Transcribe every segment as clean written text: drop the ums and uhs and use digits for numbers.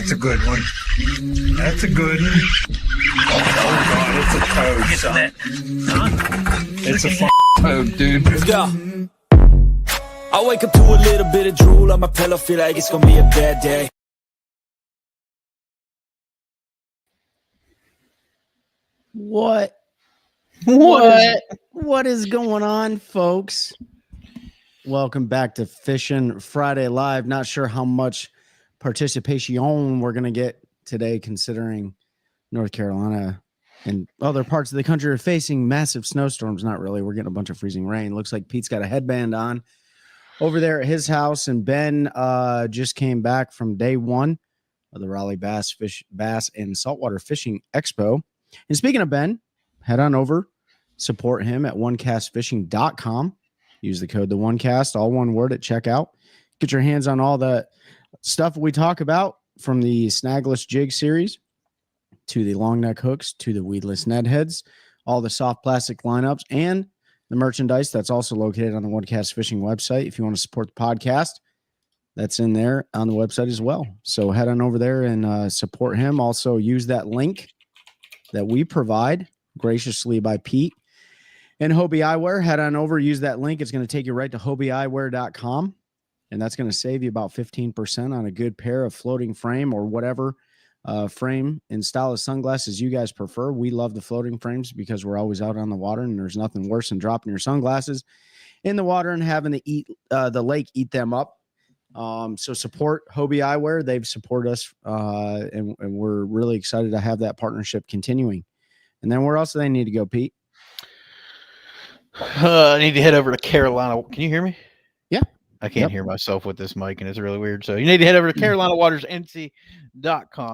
That's a good one. That's a good one. Oh, God, it's a toad, son. It's a toad, dude. Let's go. I wake up to a little bit of drool on my pillow, feel like it's gonna be a bad day. What is going on, folks? Welcome back to Fishing Friday Live. Not sure how much participation we're going to get today, considering North Carolina and other parts of the country are facing massive snowstorms. Not really. We're getting a bunch of freezing rain. Looks like Pete's got a headband on over there at his house, and Ben just came back from day one of the Raleigh Bass and Saltwater Fishing Expo. And speaking of Ben, head on over, support him at onecastfishing.com. Use the code TheOneCast, all one word, at checkout. Get your hands on all the stuff we talk about, from the snagless jig series to the long neck hooks to the weedless Ned heads, all the soft plastic lineups, and the merchandise that's also located on the OneCast Fishing website. If you want to support the podcast, that's in there on the website as well. So head on over there and support him. Also use that link that we provide graciously by Pete and Hobie Eyewear. Head on over, use that link. It's going to take you right to HobieEyewear.com, and that's going to save you about 15% on a good pair of floating frame or whatever frame and style of sunglasses you guys prefer. We love the floating frames because we're always out on the water, and there's nothing worse than dropping your sunglasses in the water and having the lake eat them up. So support Hobie Eyewear. They've supported us, and we're really excited to have that partnership continuing. And then where else do they need to go, Pete? I need to head over to Carolina. Can you hear me? Yeah. I can't hear myself with this mic, and it's really weird. So you need to head over to CarolinaWatersNC.com.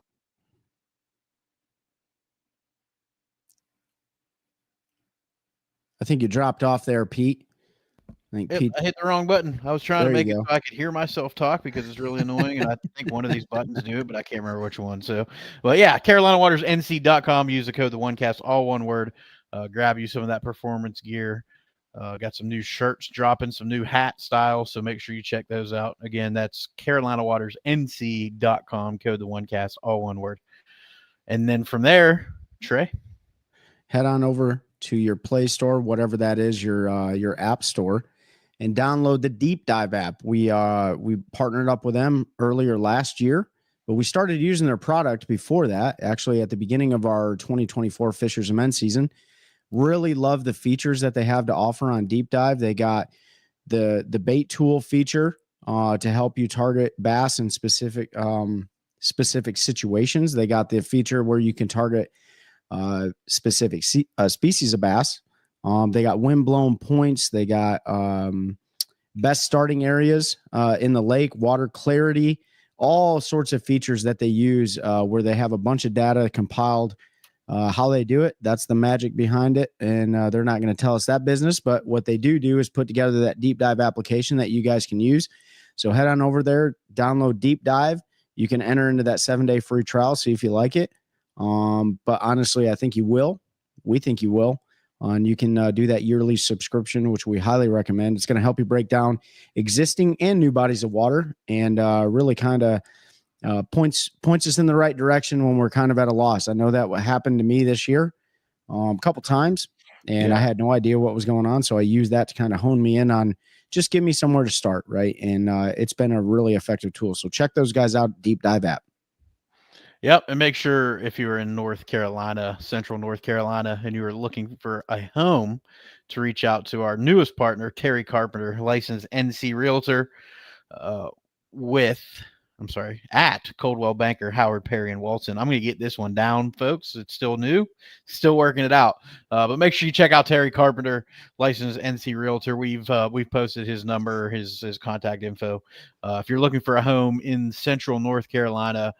I think you dropped off there, Pete. I hit the wrong button. I was trying to make it so I could hear myself talk because it's really annoying, and I think one of these buttons do it, but I can't remember which one. So, well, yeah, CarolinaWatersNC.com. Use the code TheOneCast, all one word. Grab you some of that performance gear. Got some new shirts dropping, some new hat styles, so make sure you check those out. Again, that's CarolinaWatersNC.com, code TheOneCast, all one word. And then from there, Trey, head on over to your Play Store, whatever that is, your app store, and download the Deep Dive app. We partnered up with them earlier last year, but we started using their product before that, actually at the beginning of our 2024 Fishers and Men season. Really love the features that they have to offer on Deep Dive. They got the bait tool feature to help you target bass in specific situations. They got the feature where you can target specific species of bass. They got wind-blown points. They got best starting areas in the lake, water clarity, all sorts of features that they use where they have a bunch of data compiled. How they do it, that's the magic behind it, and they're not going to tell us that business, but what they do is put together that Deep Dive application that you guys can use. So head on over there, download Deep Dive. You can enter into that 7-day free trial, see if you like it. But honestly, I think you will. We think you will. And you can do that yearly subscription, which we highly recommend. It's going to help you break down existing and new bodies of water, and really kind of points us in the right direction when we're kind of at a loss. I know that what happened to me this year a couple times, and I had no idea what was going on. So I used that to kind of hone me in on just give me somewhere to start. Right. And it's been a really effective tool. So check those guys out. Deep Dive app. Yep. And make sure if you were in North Carolina, central North Carolina, and you were looking for a home, to reach out to our newest partner, Terry Carpenter, licensed NC Realtor, at Coldwell Banker, Howard, Perry, and Walton. I'm going to get this one down, folks. It's still new, still working it out. But make sure you check out Terry Carpenter, licensed NC Realtor. We've posted his number, his contact info. If you're looking for a home in central North Carolina,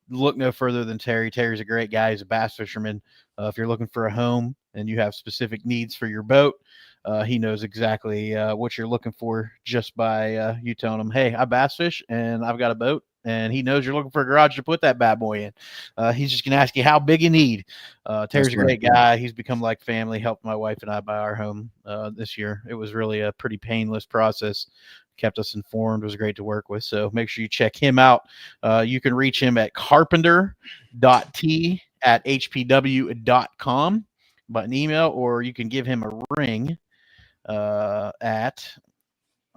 look no further than Terry. Terry's a great guy. He's a bass fisherman. If you're looking for a home and you have specific needs for your boat, he knows exactly what you're looking for just by you telling him, hey, I bass fish and I've got a boat and he knows you're looking for a garage to put that bad boy in. He's just going to ask you how big you need. Terry's a great guy. He's become like family, helped my wife and I buy our home this year. It was really a pretty painless process. Kept us informed, was great to work with. So make sure you check him out. You can reach him at carpenter.t@hpw.com by an email, or you can give him a ring at,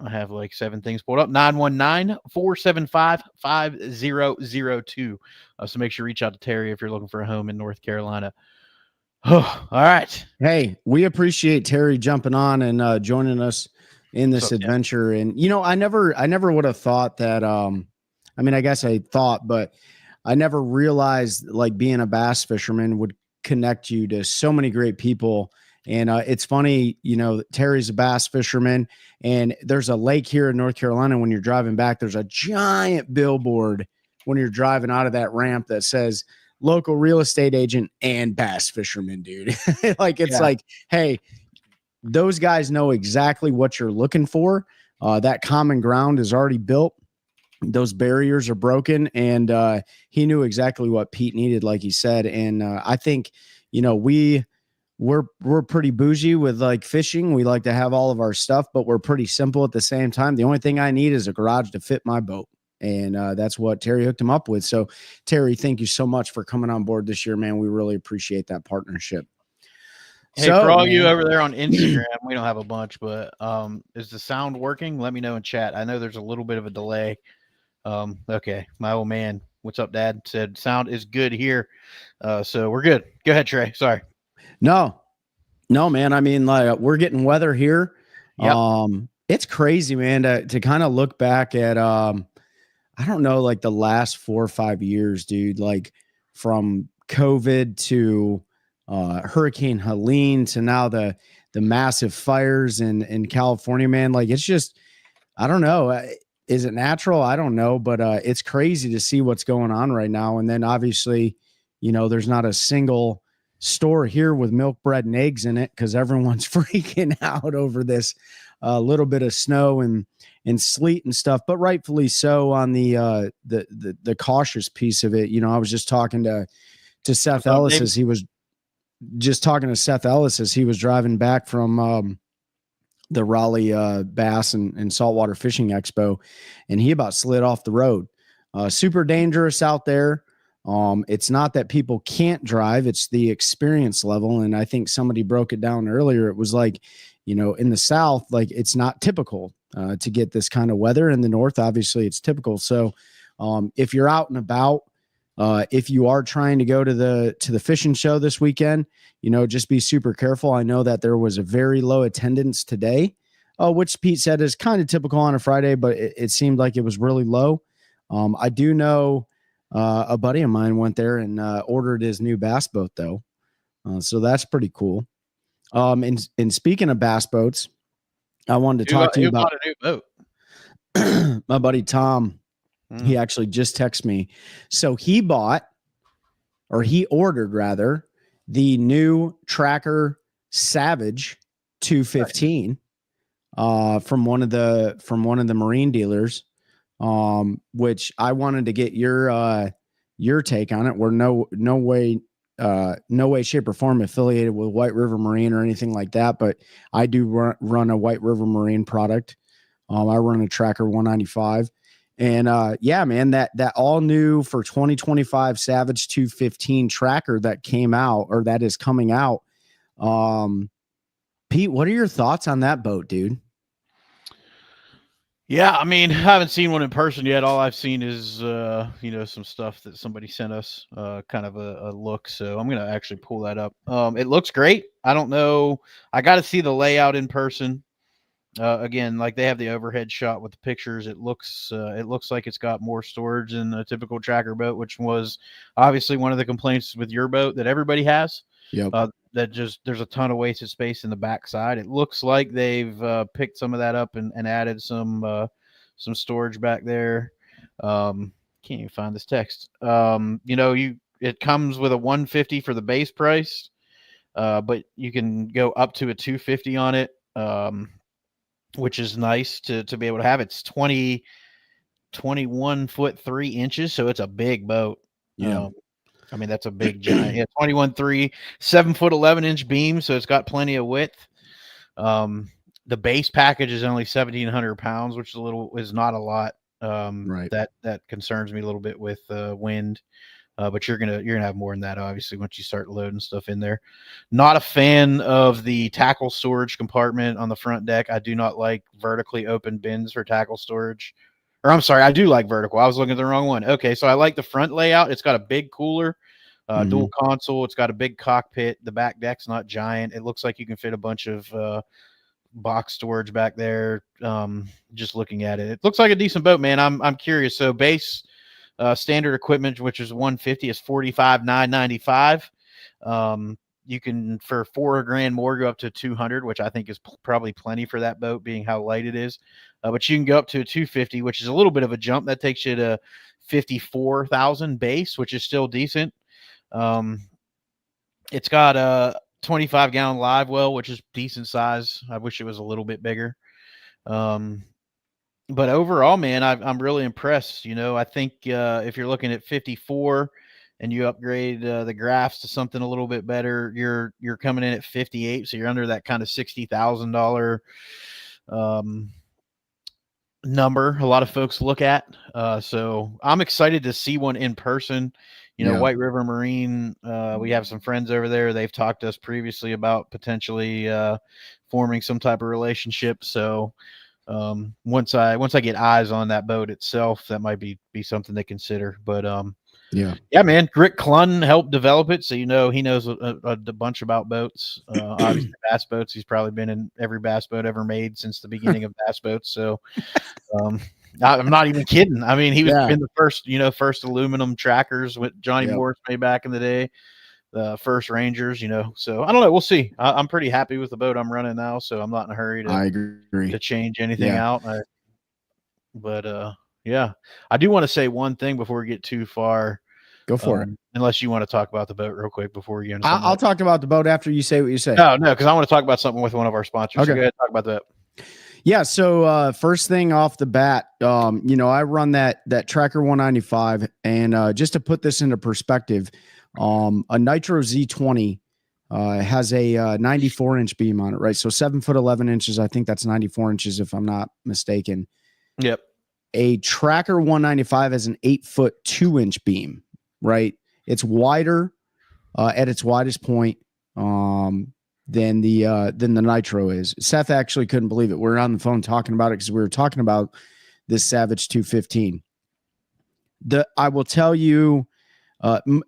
I have like 7 things pulled up, 919-475-5002. So make sure you reach out to Terry if you're looking for a home in North Carolina. Oh, all right. Hey, we appreciate Terry jumping on and joining us in this adventure. And, you know, I never would have thought that, I mean, I guess I thought, but I never realized like being a bass fisherman would connect you to so many great people. And it's funny, you know, Terry's a bass fisherman, and there's a lake here in North Carolina. When you're driving back, there's a giant billboard when you're driving out of that ramp that says local real estate agent and bass fisherman, dude. Like, it's like, hey, those guys know exactly what you're looking for. That common ground is already built. Those barriers are broken, and he knew exactly what Pete needed, like he said. And I think, you know, we're pretty bougie with like fishing. We like to have all of our stuff, but we're pretty simple at the same time. The only thing I need is a garage to fit my boat. And that's what Terry hooked him up with. So Terry, thank you so much for coming on board this year, man. We really appreciate that partnership. Hey, so, for all you over there on Instagram, we don't have a bunch, but is the sound working? Let me know in chat. I know there's a little bit of a delay. Okay. My old man, what's up, Dad? Said sound is good here. So we're good. Go ahead, Trey. Sorry. No, man. I mean, like, we're getting weather here. Yep. It's crazy, man, to kind of look back at, I don't know, like the last 4 or 5 years, dude, like from COVID to Hurricane Helene to now the massive fires in California, man. Like, it's just, I don't know. Is it natural? I don't know, but it's crazy to see what's going on right now. And then obviously, you know, there's not a single store here with milk, bread, and eggs in it because everyone's freaking out over this little bit of snow and sleet and stuff, but rightfully so on the cautious piece of it. You know, I was just talking to Seth Ellis as he was driving back from the Raleigh Bass and Saltwater Fishing Expo, and he about slid off the road. Super dangerous out there. It's not that people can't drive, it's the experience level. And I think somebody broke it down earlier. It was like, you know, in the South, like it's not typical to get this kind of weather. In the North, obviously it's typical. So if you're out and about, if you are trying to go to the fishing show this weekend, you know, just be super careful. I know that there was a very low attendance today, which Pete said is kind of typical on a Friday, but it seemed like it was really low. I do know a buddy of mine went there and ordered his new bass boat though. So that's pretty cool. And speaking of bass boats, I wanted to talk to you about a new boat. My buddy Tom. He actually just texted me. So he ordered rather the new Tracker Savage 215 from one of the marine dealers. Which I wanted to get your take on it. We're no way, shape, or form affiliated with White River Marine or anything like that, but I do run a White River Marine product. I run a Tracker 195, and yeah, man, that all new for 2025 Savage 215 Tracker that came out, or that is coming out. Pete, what are your thoughts on that boat, dude? Yeah, I mean, I haven't seen one in person yet. All I've seen is, you know, some stuff that somebody sent us, kind of a look. So I'm going to actually pull that up. It looks great. I don't know. I got to see the layout in person. Again, like they have the overhead shot with the pictures. It looks like it's got more storage than a typical Tracker boat, which was obviously one of the complaints with your boat that everybody has. Yep. That just there's a ton of wasted space in the backside. It looks like they've picked some of that up and added some storage back there. Can't even find this text. You know, it comes with a 150 for the base price, but you can go up to a 250 on it, which is nice to be able to have. It's 21 foot 3 inches, so it's a big boat. Yeah. I mean, that's a big giant. Yeah, 21.3, 7 foot 11-inch beam, so it's got plenty of width. The base package is only 1,700 pounds, which is not a lot. Right. That concerns me a little bit with wind. But you're gonna have more than that, obviously, once you start loading stuff in there. Not a fan of the tackle storage compartment on the front deck. I do not like vertically open bins for tackle storage. Or I'm sorry, I do like vertical. I was looking at the wrong one. Okay, so I like the front layout. It's got a big cooler, dual console. It's got a big cockpit. The back deck's not giant. It looks like you can fit a bunch of box storage back there. Just looking at it, it looks like a decent boat, man. I'm curious. So base. Standard equipment, which is 150, is $45,995. You can, for $4,000 more, go up to 200, which I think is probably plenty for that boat, being how light it is. But you can go up to a 250, which is a little bit of a jump. That takes you to 54,000 base, which is still decent. It's got a 25-gallon live well, which is decent size. I wish it was a little bit bigger. But overall, man, I'm really impressed. I think if you're looking at 54 and you upgrade the graphs to something a little bit better, you're coming in at 58. So you're under that kind of $60,000 number a lot of folks look at. So I'm excited to see one in person. White River Marine, we have some friends over there. They've talked to us previously about potentially forming some type of relationship. So once I get eyes on that boat itself, that might be something to consider. But yeah, man, Rick Clunn helped develop it, so he knows a bunch about boats. Obviously, bass boats. He's probably been in every bass boat ever made since the beginning of bass boats. So I'm not even kidding. I mean, he was in the first aluminum trackers with Johnny Morris made back in the day. The first Rangers, so I don't know. We'll see. I'm pretty happy with the boat I'm running now, so I'm not in a hurry to change anything out. But I do want to say one thing before we get too far. Go for it. Unless you want to talk about the boat real quick before we get into I'll talk about the boat after you say what you say. No, because I want to talk about something with one of our sponsors. Okay. So go ahead and talk about that. Yeah. So first thing off the bat, I run that Tracker 195, and just to put this into perspective, a Nitro Z20 has a 94-inch beam on it, right? So 7 foot 11 inches. I think that's 94 inches if I'm not mistaken. Yep. A Tracker 195 has an 8 foot 2-inch beam, right? It's wider at its widest point than the Nitro is. Seth actually couldn't believe it. We were on the phone talking about it because we were talking about this Savage 215. I will tell you,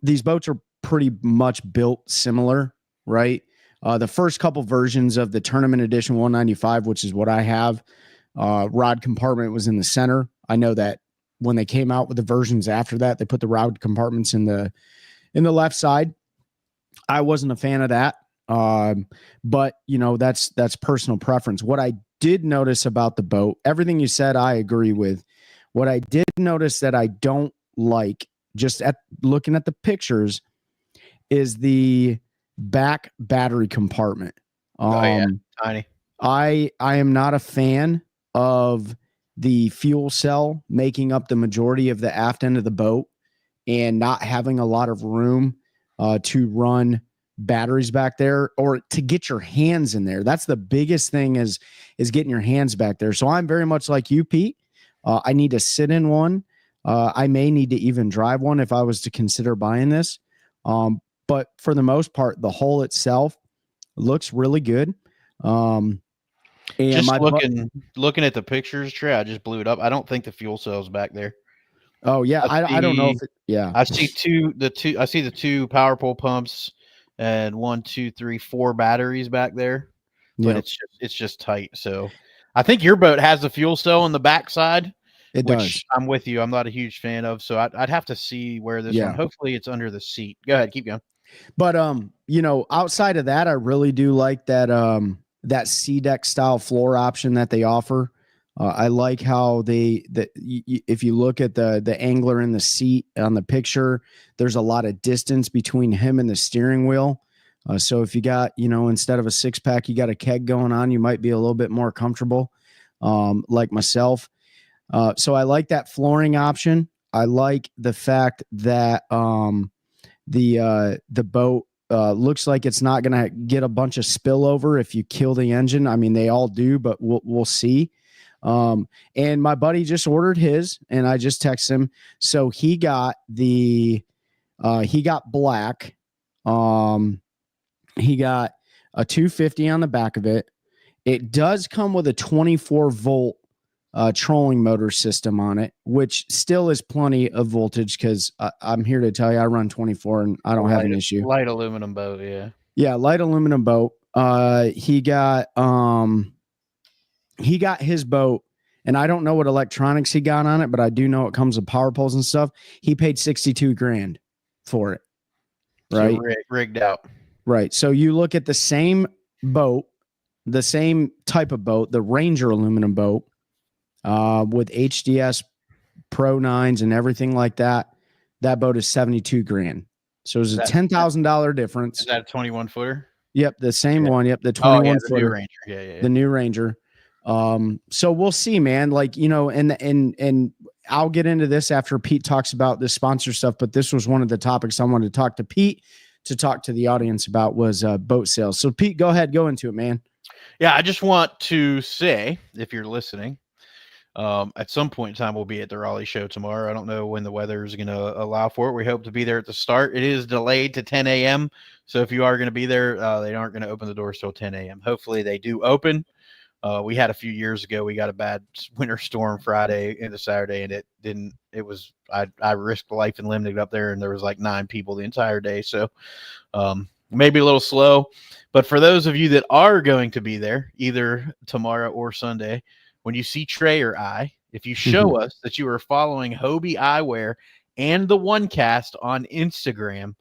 these boats are pretty much built similar, right? The first couple versions of the Tournament Edition 195, which is what I have, rod compartment was in the center. I know that when they came out with the versions after that, they put the rod compartments in the left side. I wasn't a fan of that. But that's personal preference. What I did notice about the boat, everything you said, I agree with. What I did notice that I don't like, just at looking at the pictures, is the back battery compartment. Tiny. I am not a fan of the fuel cell making up the majority of the aft end of the boat and not having a lot of room to run batteries back there or to get your hands in there. That's the biggest thing is getting your hands back there. So I'm very much like you, Pete. I need to sit in one. I may need to even drive one if I was to consider buying this. But for the most part, the hull itself looks really good. And just looking at the pictures, Trey, I just blew it up. I don't think the fuel cell's back there. Oh yeah, I don't know if I see the two power pole pumps and 1, 2, 3, 4 batteries back there, but it's just tight. So I think your boat has the fuel cell on the backside. It does. I'm with you. I'm not a huge fan of, so I'd have to see where this one. Hopefully, it's under the seat. Go ahead, keep going. But outside of that, I really do like that that C-deck style floor option that they offer. I like how if you look at the angler in the seat on the picture, there's a lot of distance between him and the steering wheel. So if you got, instead of a 6-pack, you got a keg going on, you might be a little bit more comfortable, like myself. So I like that flooring option. I like the fact that the boat looks like it's not going to get a bunch of spillover if you kill the engine. I mean, they all do, but we'll see. And my buddy just ordered his, and I just texted him. So he got he got black. He got a 250 on the back of it. It does come with a 24-volt trolling motor system on it, which still is plenty of voltage because I'm here to tell you I run 24 and I don't have an issue. Light aluminum boat, yeah. Yeah, light aluminum boat. He got his boat, and I don't know what electronics he got on it, but I do know it comes with power poles and stuff. He paid $62,000 for it. Right. So rigged out. Right. So you look at the same boat, the same type of boat, the Ranger aluminum boat, with HDS Pro 9s and everything like that. That boat is $72,000. So it's a $10,000 difference. Is that a 21 footer? Yep, the same one. Yep, the 21 the footer. new Ranger. Yeah. The new Ranger. So we'll see, man. Like, you know, and I'll get into this after Pete talks about the sponsor stuff, but this was one of the topics I wanted to talk to Pete to talk to the audience about was boat sales. So Pete, go ahead, go into it, man. Yeah, I just want to say, if you're listening, at some point in time, we'll be at the Raleigh show tomorrow. I don't know when the weather is going to allow for it. We hope to be there at the start. It is delayed to 10 a.m. So if you are going to be there, they aren't going to open the doors till 10 a.m. Hopefully they do open. We had a few years ago, we got a bad winter storm Friday into Saturday, and I risked life and limb to get up there, and there was like 9 people the entire day. So maybe a little slow, but for those of you that are going to be there either tomorrow or Sunday, when you see Trey or I, if you show us that you are following Hobie Eyewear and the OneCast on Instagram,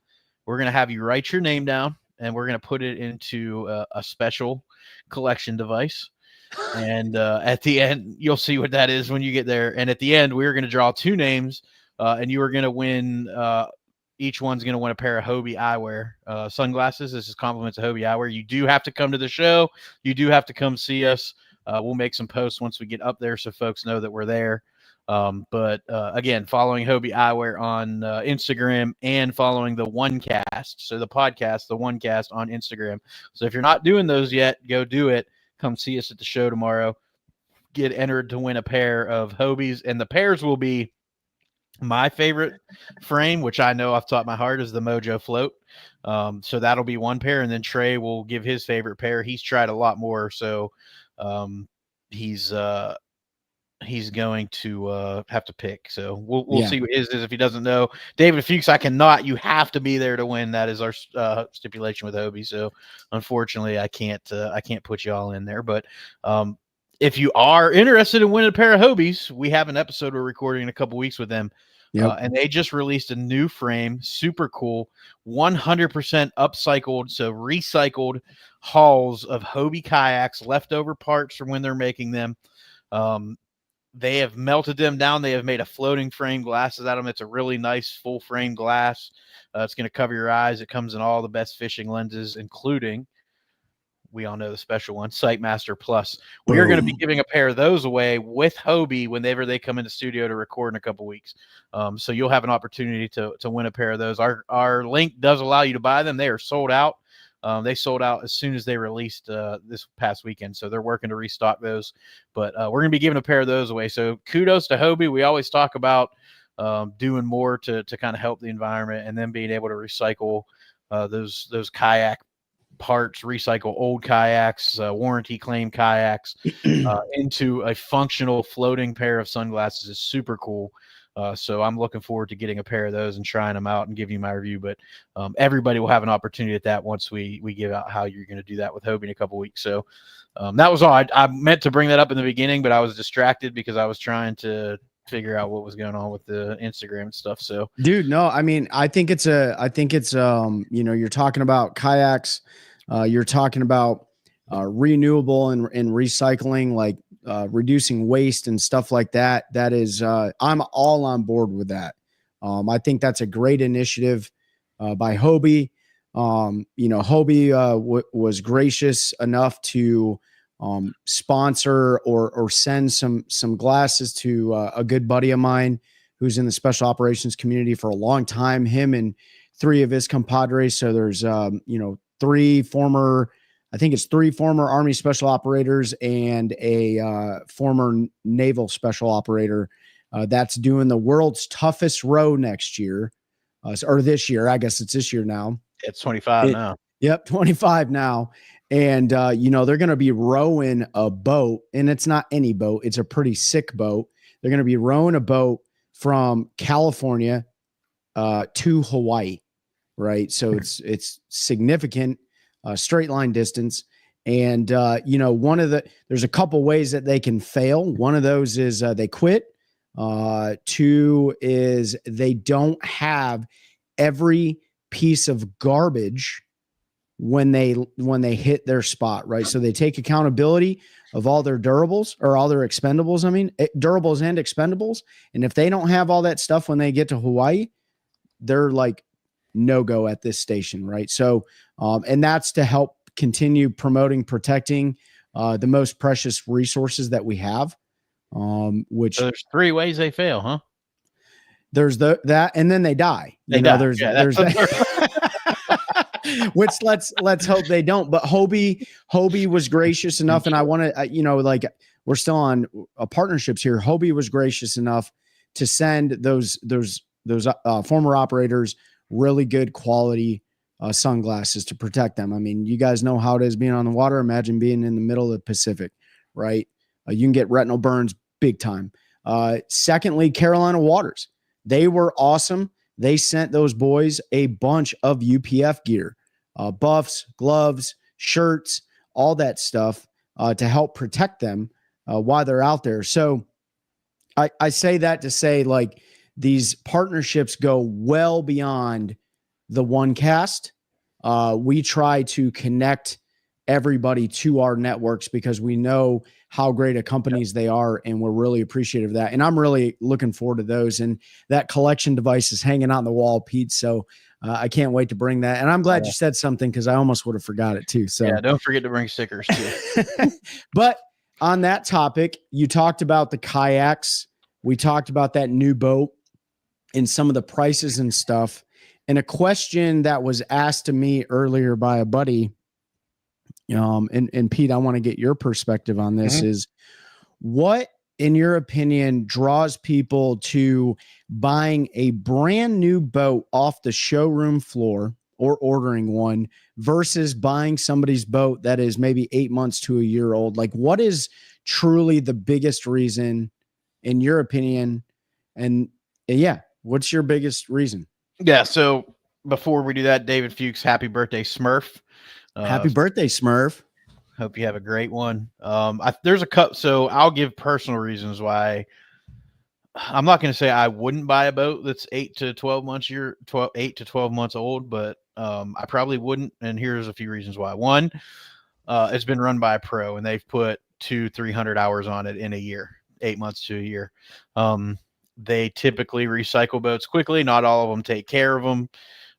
we're going to have you write your name down, and we're going to put it into a special collection device. And at the end, you'll see what that is when you get there. And at the end, we're going to draw 2 names, and you are going to win. Each one's going to win a pair of Hobie Eyewear sunglasses. This is compliments of Hobie Eyewear. You do have to come to the show. You do have to come see us. We'll make some posts once we get up there so folks know that we're there. But again, following Hobie Eyewear on Instagram and following the OneCast. So the podcast, the OneCast on Instagram. So if you're not doing those yet, go do it. Come see us at the show tomorrow. Get entered to win a pair of Hobies, and the pairs will be my favorite frame, which I know off the top of my heart is the Mojo Float. So that'll be one pair, and then Trey will give his favorite pair. He's tried a lot more, so he's going to have to pick. So we'll see what his is if he doesn't know. David Fuchs, I cannot. You have to be there to win. That is our stipulation with Hobie. So unfortunately, I can't put you all in there. But if you are interested in winning a pair of Hobies, we have an episode we're recording in a couple weeks with them. Yep. And they just released a new frame, super cool, 100% upcycled, so recycled hulls of Hobie kayaks, leftover parts from when they're making them. They have melted them down. They have made a floating frame glasses out of them. It's a really nice full frame glass. It's going to cover your eyes. It comes in all the best fishing lenses, including, we all know the special one, Sightmaster Plus. We are going to be giving a pair of those away with Hobie whenever they come in the studio to record in a couple weeks. So you'll have an opportunity to win a pair of those. Our link does allow you to buy them. They are sold out. They sold out as soon as they released this past weekend. So they're working to restock those. But we're going to be giving a pair of those away. So kudos to Hobie. We always talk about doing more to kind of help the environment, and then being able to recycle those kayak parts, recycle old kayaks, warranty claim kayaks into a functional floating pair of sunglasses is super cool. So I'm looking forward to getting a pair of those and trying them out and giving you my review. But everybody will have an opportunity at that once we give out how you're going to do that with Hobie in a couple weeks. So that was all. I meant to bring that up in the beginning, but I was distracted because I was trying to figure out what was going on with the Instagram and stuff. So, dude, no, I mean, I think it's you're talking about kayaks, you're talking about renewable and recycling, like reducing waste and stuff like that. That is, I'm all on board with that. I think that's a great initiative by Hobie. Hobie was gracious enough to sponsor or send some glasses to a good buddy of mine who's in the special operations community for a long time. Him and 3 of his compadres. So there's 3 former Army special operators and a former naval special operator that's doing the world's toughest row next year, or this year. I guess it's this year now. It's 25 now. Yep, 25 now. And, they're going to be rowing a boat, and it's not any boat. It's a pretty sick boat. They're going to be rowing a boat from California to Hawaii, right? So it's significant straight line distance. And, there's a couple ways that they can fail. One of those is they quit. 2 is they don't have every piece of garbage when they hit their spot, right? So they take accountability of all their durables or all their expendables. I mean, durables and expendables. And if they don't have all that stuff when they get to Hawaii, they're like no go at this station, right? So, and that's to help continue promoting, protecting the most precious resources that we have. Which so there's 3 ways they fail, huh? There's that, and then they die. There's which let's hope they don't. But Hobie was gracious enough, and I want to, we're still on partnerships here. Hobie was gracious enough to send those former operators really good quality sunglasses to protect them. I mean, you guys know how it is being on the water. Imagine being in the middle of the Pacific, right? You can get retinal burns big time. Secondly, Carolina Waters. They were awesome. They sent those boys a bunch of UPF gear, buffs, gloves, shirts, all that stuff to help protect them while they're out there. So I say that to say, like, these partnerships go well beyond the one cast. We try to connect everybody to our networks because we know how great a companies they are, and we're really appreciative of that. And I'm really looking forward to those. And that collection device is hanging on the wall, Pete. So I can't wait to bring that. And I'm glad you said something because I almost would have forgot it too. So yeah, don't forget to bring stickers too. But on that topic, you talked about the kayaks. We talked about that new boat and some of the prices and stuff. And a question that was asked to me earlier by a buddy, and Pete, I want to get your perspective on this, is what, in your opinion, draws people to buying a brand new boat off the showroom floor or ordering one versus buying somebody's boat that is maybe 8 months to a year old? Like, what is truly the biggest reason, in your opinion? And what's your biggest reason? Yeah. So before we do that, David Fuchs, happy birthday, Smurf. Happy birthday, Smurf. Hope you have a great one. There's a cup. So I'll give personal reasons why. I'm not going to say I wouldn't buy a boat that's 8 to 12 months old, but I probably wouldn't. And here's a few reasons why. One, it's been run by a pro and they've put 200-300 hours on it in a year, 8 months to a year. They typically recycle boats quickly. Not all of them take care of them.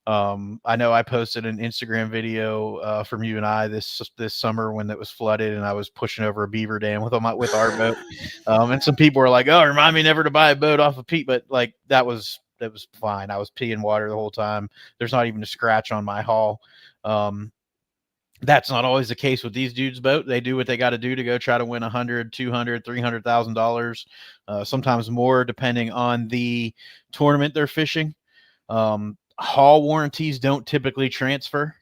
I know I posted an Instagram video from you and I this summer when it was flooded and I was pushing over a beaver dam with our boat. And some people were like, "Oh, remind me never to buy a boat off of Pete." But like that was fine. I was peeing water the whole time. There's not even a scratch on my hull. That's not always the case with these dudes' boat. They do what they got to do to go try to win $100,000, $200,000, $300,000, sometimes more, depending on the tournament they're fishing. Hull warranties don't typically transfer.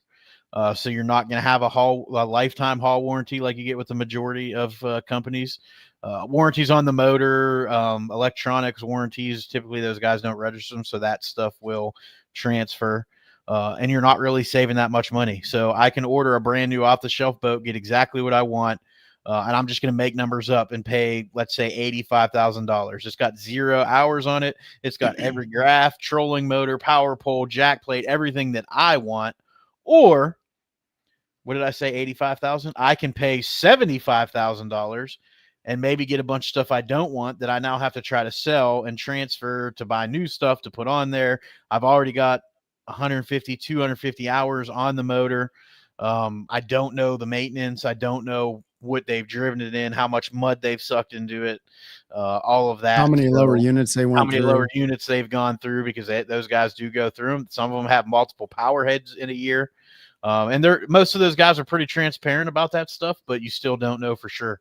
So you're not going to have a lifetime hull warranty like you get with the majority of companies. Warranties on the motor, electronics warranties, typically those guys don't register them. So that stuff will transfer. And you're not really saving that much money. So I can order a brand new off the shelf boat, get exactly what I want. And I'm just going to make numbers up and pay, let's say, $85,000. It's got 0 hours on it. It's got every graph, trolling motor, power pole, jack plate, everything that I want. Or what did I say? 85,000. I can pay $75,000 and maybe get a bunch of stuff I don't want that I now have to try to sell and transfer to buy new stuff to put on there. I've already got 150, 250 hours on the motor. I don't know the maintenance. I don't know what they've driven it in, how much mud they've sucked into it, all of that. How many lower units they went how many through. lower units they've gone through, because those guys do go through them. Some of them have multiple power heads in a year. And most of those guys are pretty transparent about that stuff, but you still don't know for sure.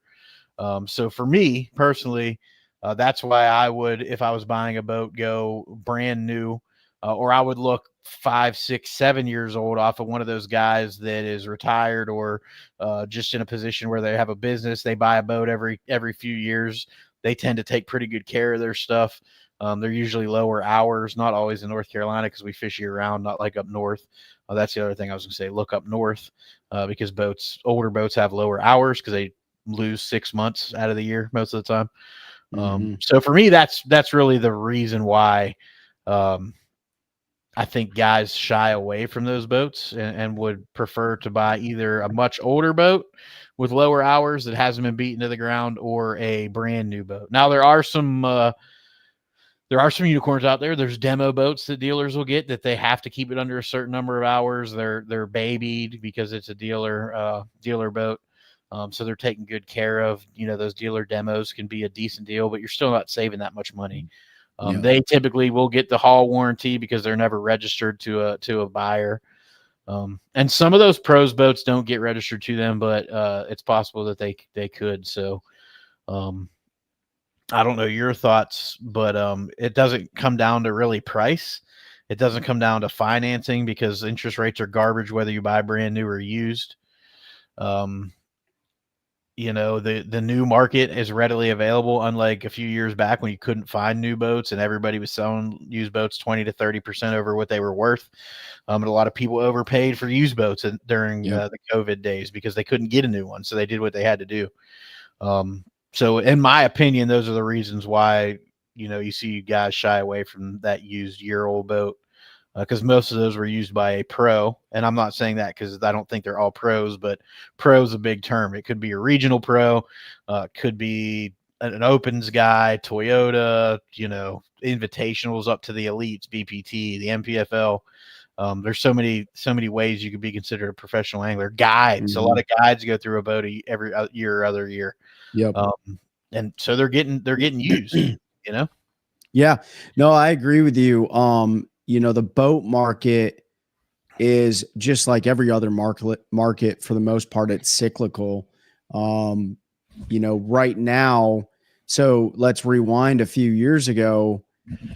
So for me personally, that's why I would, if I was buying a boat, go brand new, or I would look 5, 6, 7 years old off of one of those guys that is retired, or just in a position where they have a business. They buy a boat every few years. They tend to take pretty good care of their stuff. They're usually lower hours, not always in North Carolina because we fish year round, not like up north. That's the other thing I was going to say. Look up north, because older boats have lower hours because they lose 6 months out of the year most of the time. So for me, that's really the reason why I think guys shy away from those boats and would prefer to buy either a much older boat with lower hours that hasn't been beaten to the ground, or a brand new boat. Now there are some unicorns out there. There's demo boats that dealers will get that they have to keep it under a certain number of hours. They're babied because it's a dealer boat. So they're taken good care of. Those dealer demos can be a decent deal, but you're still not saving that much money. They typically will get the haul warranty because they're never registered to a buyer. And some of those pros boats don't get registered to them, but it's possible that they could. So I don't know your thoughts, but it doesn't come down to really price. It doesn't come down to financing, because interest rates are garbage whether you buy brand new or used. The new market is readily available, unlike a few years back when you couldn't find new boats and everybody was selling used boats 20 to 30% over what they were worth. And a lot of people overpaid for used boats during the COVID days because they couldn't get a new one. So they did what they had to do. So in my opinion, those are the reasons why, you see guys shy away from that used year-old boat. Because most of those were used by a pro. And I'm not saying that because I don't think they're all pros, but pro is a big term. It could be a regional pro, could be an opens guy, Toyota, invitationals up to the elites, BPT, the MPFL. There's so many ways you could be considered a professional angler. Guides, a lot of guides go through a boat every year or other year. Yep. And so they're getting used, Yeah, no, I agree with you. The boat market is just like every other market for the most part. It's cyclical. Right now, so let's rewind a few years ago.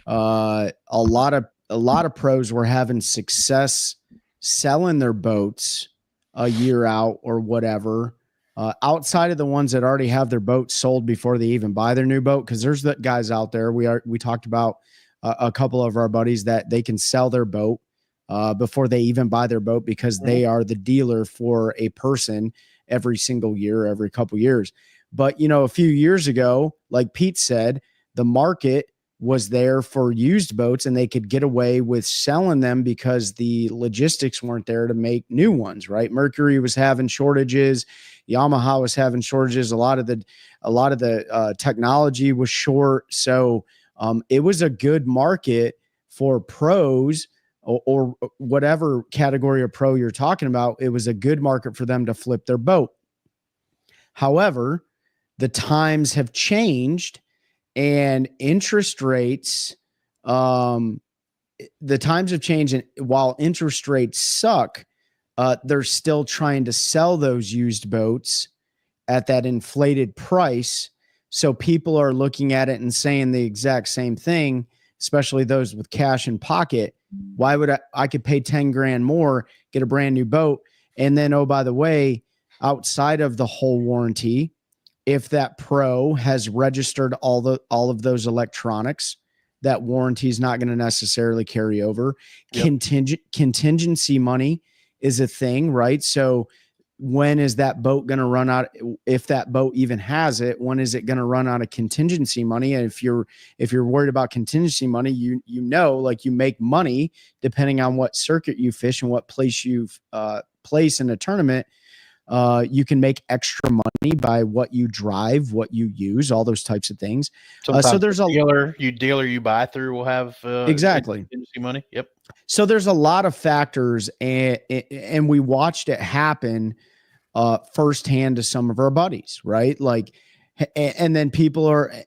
A lot of pros were having success selling their boats a year out or whatever, outside of the ones that already have their boats sold before they even buy their new boat. Because there's the guys out there. We talked about a couple of our buddies that they can sell their boat before they even buy their boat, because they are the dealer for a person every single year, every couple years. But, a few years ago, like Pete said, the market was there for used boats and they could get away with selling them because the logistics weren't there to make new ones, right? Mercury was having shortages. Yamaha was having shortages. A lot of the technology was short. So it was a good market for pros or whatever category of pro you're talking about. It was a good market for them to flip their boat. However, the times have changed and interest rates, the times have changed. And while interest rates suck, they're still trying to sell those used boats at that inflated price. So people are looking at it and saying the exact same thing, especially those with cash in pocket. Why would I could pay 10 grand more, get a brand new boat. And then, oh, by the way, outside of the whole warranty, if that pro has registered all of those electronics, that warranty is not going to necessarily carry over. Yep. Contingency money is a thing, right? So when is that boat going to run out? If that boat even has it, when is it going to run out of contingency money? And if you're worried about contingency money, like you make money depending on what circuit you fish and what place you've place in a tournament. You can make extra money by what you drive, what you use, all those types of things. So there's a dealer you buy through will have exactly contingency money. Yep. So there's a lot of factors, and we watched it happen firsthand to some of our buddies, right? Like, and then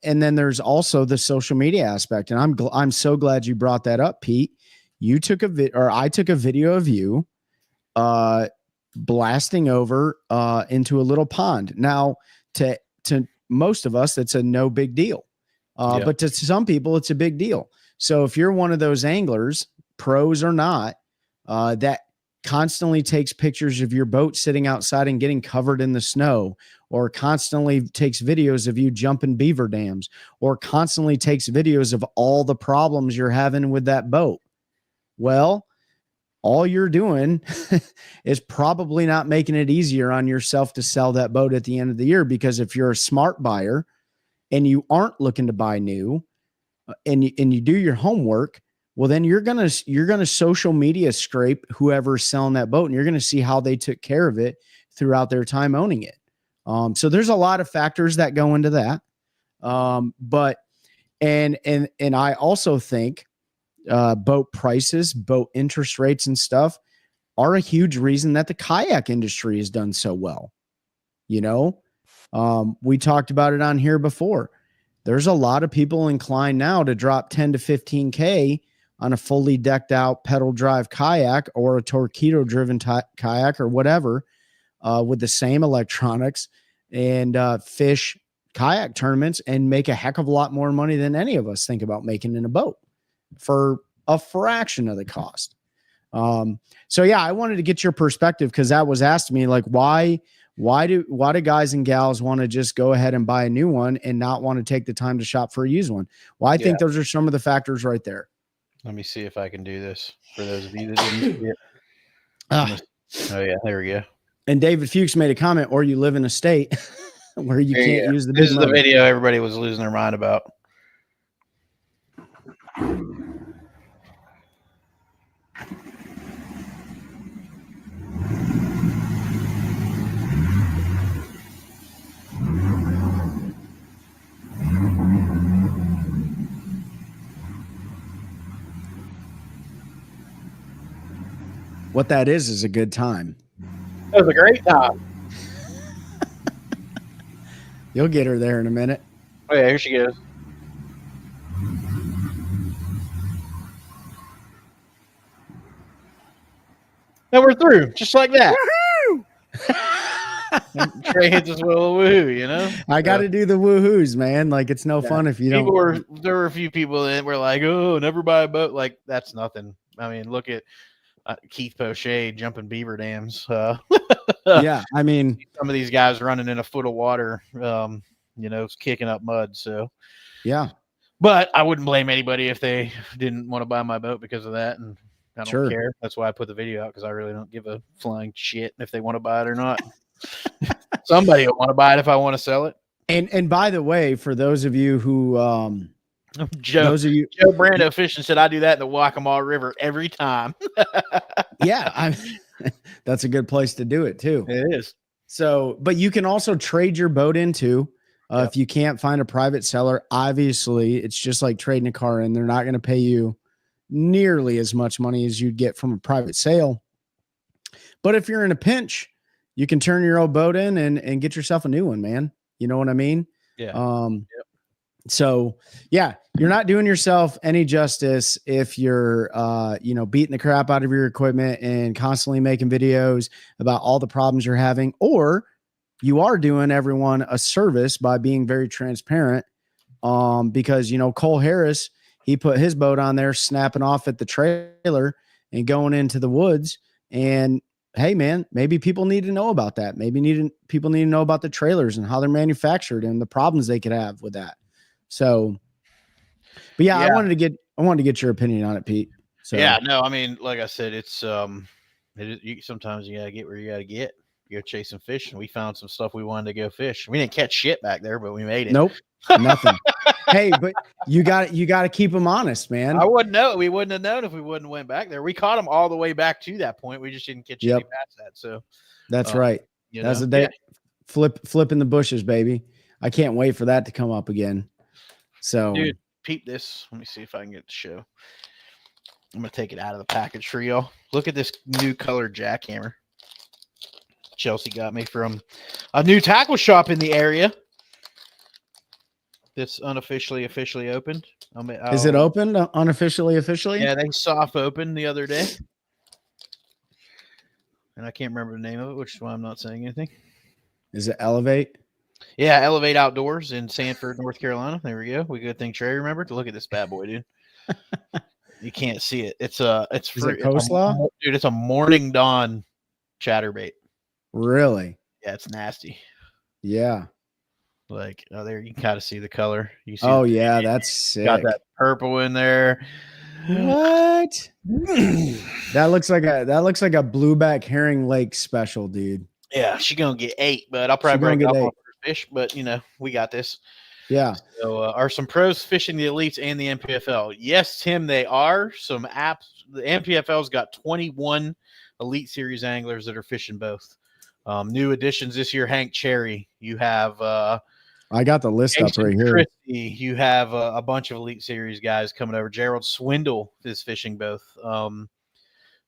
and then there's also the social media aspect. And I'm so glad you brought that up, Pete. You took I took a video of you, blasting over, into a little pond. Now, to most of us, that's a no big deal. But to some people, it's a big deal. So if you're one of those anglers, pros or not, that constantly takes pictures of your boat sitting outside and getting covered in the snow, or constantly takes videos of you jumping beaver dams, or constantly takes videos of all the problems you're having with that boat. Well, all you're doing is probably not making it easier on yourself to sell that boat at the end of the year, because if you're a smart buyer and you aren't looking to buy new, and you do your homework, well, then you're gonna social media scrape whoever's selling that boat, and you're gonna see how they took care of it throughout their time owning it. So there's a lot of factors that go into that. But I also think boat prices, boat interest rates and stuff are a huge reason that the kayak industry has done so well. You know, we talked about it on here before. There's a lot of people inclined now to drop 10 to 15K on a fully decked out pedal drive kayak or a torpedo driven kayak or whatever, with the same electronics, and fish kayak tournaments and make a heck of a lot more money than any of us think about making in a boat for a fraction of the cost. So yeah, I wanted to get your perspective, because that was asked to me, like, why do guys and gals want to just go ahead and buy a new one and not want to take the time to shop for a used one? Well, I think those are some of the factors right there. Let me see if I can do this for those of you that didn't see it. Oh yeah, there we go. And David Fuchs made a comment, or you live in a state where you can't use the big This is the video everybody was losing their mind about. What that is a good time. It was a great time. You'll get her there in a minute. Oh yeah, here she goes. And we're through, just like that. Trey hits us with a woohoo, you know? I got to do the woohoos, man. Like, it's no fun if you don't. There were a few people that were like, oh, never buy a boat. Like, that's nothing. I mean, look at Keith Poche jumping beaver dams. Yeah, I mean, some of these guys running in a foot of water, you know, kicking up mud. So, yeah. But I wouldn't blame anybody if they didn't want to buy my boat because of that. And I don't care. That's why I put the video out, because I really don't give a flying shit if they want to buy it or not. Somebody will want to buy it if I want to sell it. And by the way, for those of you who Joe Brando Fishing said I do that in the Waccamaw River every time. Yeah, that's a good place to do it too. It is. So, but you can also trade your boat into, if you can't find a private seller. Obviously, it's just like trading a car in. They're not going to pay you nearly as much money as you'd get from a private sale. But if you're in a pinch, you can turn your old boat in and get yourself a new one, man. You know what I mean? Yeah. So yeah, you're not doing yourself any justice if you're, beating the crap out of your equipment and constantly making videos about all the problems you're having, or you are doing everyone a service by being very transparent. Because, Cole Harris, he put his boat on there, snapping off at the trailer and going into the woods. And hey, man, maybe people need to know about that. Maybe people need to know about the trailers and how they're manufactured and the problems they could have with that. So, but yeah, I wanted to get your opinion on it, Pete. So yeah, no, I mean, like I said, it's sometimes you gotta get where you gotta get. You go chasing fish, and we found some stuff we wanted to go fish. We didn't catch shit back there, but we made it. Nope, nothing. Hey, but you got to keep them honest, man. I wouldn't know. We wouldn't have known if we wouldn't went back there. We caught them all the way back to that point. We just didn't catch any past that. So that's right. That's the day. Flipping the bushes, baby. I can't wait for that to come up again. So, dude, peep this. Let me see if I can get the show. I'm gonna take it out of the package for y'all. Look at this new color jackhammer. Chelsea got me from a new tackle shop in the area. That's officially opened. Is it opened unofficially? Yeah, they soft opened the other day. And I can't remember the name of it, which is why I'm not saying anything. Is it Elevate? Yeah, Elevate Outdoors in Sanford, North Carolina. There we go. We good thing Trey remembered to look at this bad boy, dude. You can't see it. It's free. Is it coleslaw? Dude, it's a Morning Dawn chatterbait. Really? Yeah, it's nasty. Yeah. Like, oh, there you can kind of see the color. You see? Oh yeah, that's sick. Got that purple in there. What? that looks like a blueback herring lake special, dude. Yeah, she's gonna get 8, but I'll probably break it off on her fish. But we got this. Yeah. So, are some pros fishing the elites and the NPFL? Yes, Tim, they are. Some apps. The NPFL's got 21 Elite Series anglers that are fishing both. New additions this year: Hank Cherry. You have. I got the list up right here. Christie, you have a bunch of Elite Series guys coming over. Gerald Swindle is fishing both.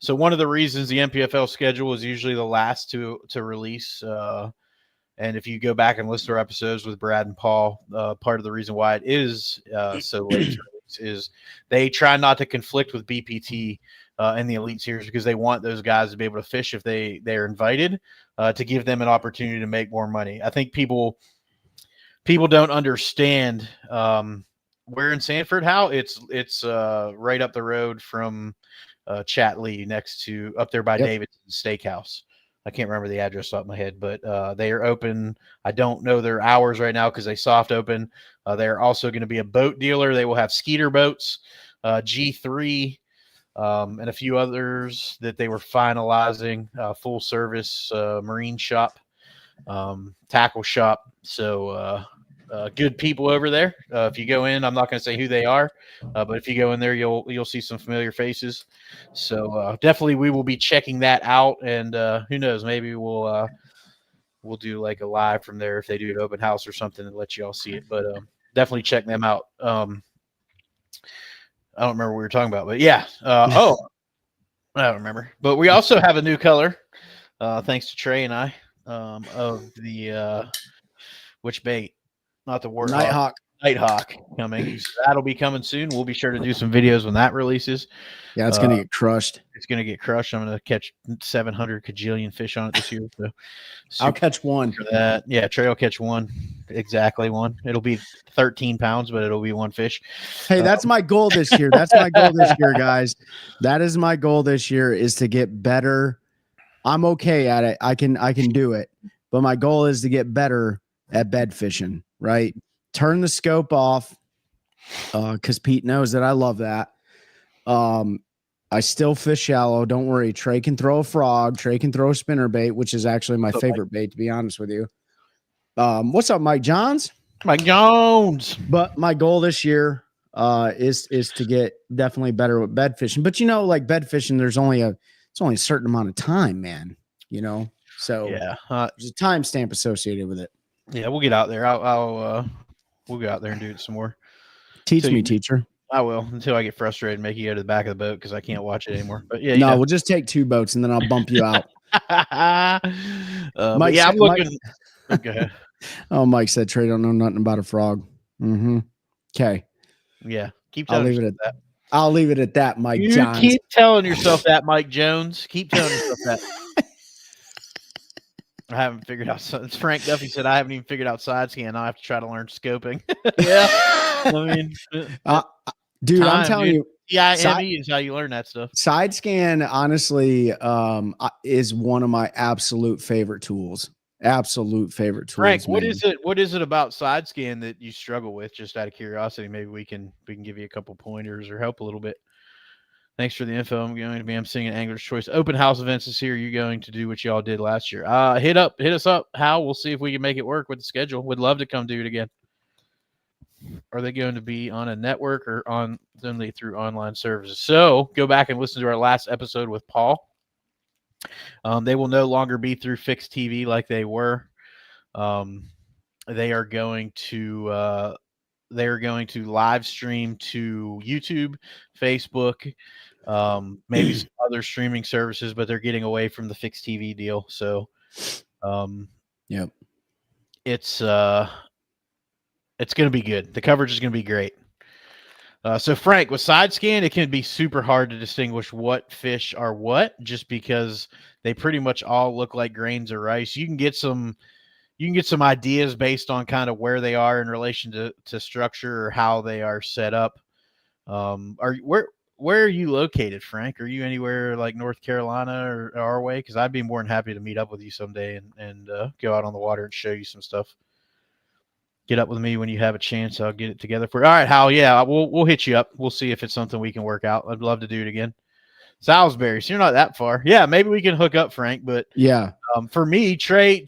So one of the reasons the NPFL schedule is usually the last to release, and if you go back and listen to our episodes with Brad and Paul, part of the reason why it is so late is they try not to conflict with BPT in the Elite Series because they want those guys to be able to fish if they're invited to give them an opportunity to make more money. I think people don't understand. We're in Sanford. How it's right up the road from Chatley, next to up there by Davidson's Steakhouse. I can't remember the address off my head, but they are open. I don't know their hours right now because they soft open. They're also going to be a boat dealer. They will have Skeeter boats, G3, and a few others that they were finalizing. Full service marine shop, tackle shop. So good people over there. If you go in, I'm not going to say who they are, but if you go in there, you'll see some familiar faces. So definitely we will be checking that out, and who knows, maybe we'll do like a live from there if they do an open house or something and let you all see it. But definitely check them out. I don't remember what we were talking about, but yeah. I don't remember. But we also have a new color, thanks to Trey and I, of the which bait. Not the word Nighthawk. Nighthawk coming. So that'll be coming soon. We'll be sure to do some videos when that releases. Yeah, it's gonna get crushed. It's gonna get crushed. I'm gonna catch 700 kajillion fish on it this year. So I'll catch one for that. Yeah, Trey will catch one. Exactly one. It'll be 13 pounds, but it'll be one fish. Hey, that's my goal this year. That's my goal this year, guys. That is my goal this year, is to get better. I'm okay at it. I can do it. But my goal is to get better at bed fishing, right? Turn the scope off, because Pete knows that I love that. I still fish shallow. Don't worry. Trey can throw a frog. Trey can throw a spinner bait, which is actually my favorite bait, to be honest with you. What's up, Mike Johns? Mike Jones. But my goal this year is to get definitely better with bed fishing. But like bed fishing, it's only a certain amount of time, man. So Yeah. there's a time stamp associated with it. Yeah, we'll get out there. We'll go out there and do it some more. Teach me, teacher. I will, until I get frustrated and make you go to the back of the boat because I can't watch it anymore. But yeah, we'll just take 2 boats and then I'll bump you out. Mike, yeah, I'm looking. Go ahead. Oh, Mike said Trey don't know nothing about a frog. Mm-hmm. Okay. Yeah, keep. I'll leave it at that. I'll leave it at that, Mike Johns. Keep telling yourself that, Mike Jones. Keep telling yourself that. I haven't figured out. Frank Duffy said I haven't even figured out side scan. I have to try to learn scoping. Yeah, I mean, dude, I'm telling you, TIME is how you learn that stuff. Side scan, honestly, is one of my absolute favorite tools. Absolute favorite tools. Frank, what is it? What is it about side scan that you struggle with? Just out of curiosity, maybe we can give you a couple pointers or help a little bit. Thanks for the info. I'm seeing an Angler's Choice open house events this year. You're going to do what y'all did last year. Hit us up. How? We'll see if we can make it work with the schedule. Would love to come do it again. Are they going to be on a network or only through online services? So go back and listen to our last episode with Paul. They will no longer be through fixed TV like they were. They are going to live stream to YouTube, Facebook, maybe some other streaming services, but they're getting away from the fixed TV deal. So Yep. It's going to be good. The coverage is going to be great. So Frank, with side scan, it can be super hard to distinguish what fish are what, just because they pretty much all look like grains of rice. You can get some ideas based on kind of where they are in relation to structure or how they are set up. Where are you located, Frank? Are you anywhere like North Carolina or our way? Because I'd be more than happy to meet up with you someday and go out on the water and show you some stuff. Get up with me when you have a chance. I'll get it together for you. All right, Hal. Yeah, we'll hit you up. We'll see if it's something we can work out. I'd love to do it again. Salisbury, so you're not that far. Yeah, maybe we can hook up, Frank. But yeah, for me, Trey,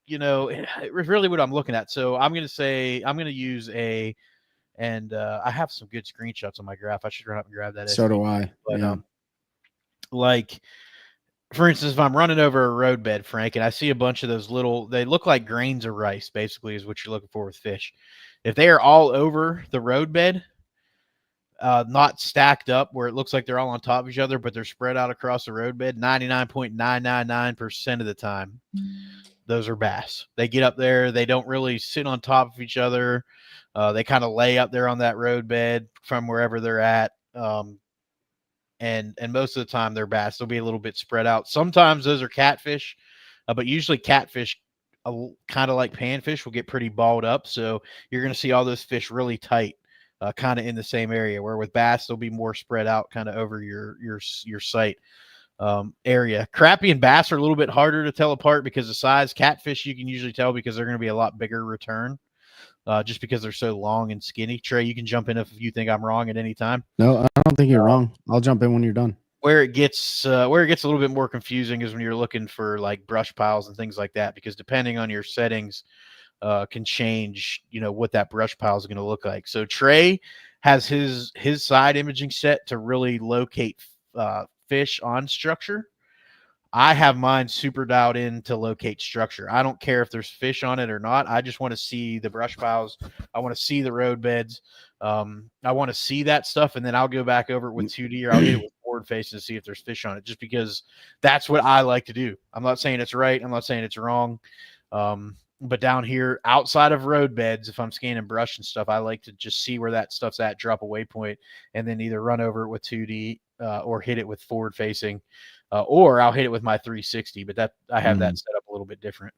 you know, it's really what I'm looking at. So I'm going to use and I have some good screenshots on my graph. I should run up and grab that. So do I. But, yeah. Like, for instance, if I'm running over a roadbed, Frank, and I see a bunch of those they look like grains of rice, basically, is what you're looking for with fish. If they are all over the roadbed, not stacked up where it looks like they're all on top of each other, but they're spread out across the roadbed, 99.999% of the time, those are bass. They get up there. They don't really sit on top of each other. They kind of lay up there on that roadbed from wherever they're at. And most of the time they're bass. They'll be a little bit spread out. Sometimes those are catfish, but usually catfish, kind of like panfish, will get pretty balled up. So you're going to see all those fish really tight, kind of in the same area, where with bass, they'll be more spread out kind of over your site area. Crappie and bass are a little bit harder to tell apart because of size. Catfish, you can usually tell because they're going to be a lot bigger return. Just because they're so long and skinny. Trey, you can jump in if you think I'm wrong at any time. No, I don't think you're wrong. I'll jump in when you're done. Where it gets a little bit more confusing is when you're looking for like brush piles and things like that, because depending on your settings, can change, what that brush pile is going to look like. So Trey has his side imaging set to really locate fish on structure. I have mine super dialed in to locate structure. I don't care if there's fish on it or not. I just want to see the brush piles. I want to see the road beds. I want to see that stuff, and then I'll go back over it with 2D, or I'll get it with forward facing to see if there's fish on it, just because that's what I like to do. I'm not saying it's right. I'm not saying it's wrong. But down here, outside of road beds, if I'm scanning brush and stuff, I like to just see where that stuff's at, drop a waypoint, and then either run over it with 2D or hit it with forward facing. Or I'll hit it with my 360, but that I have that set up a little bit different.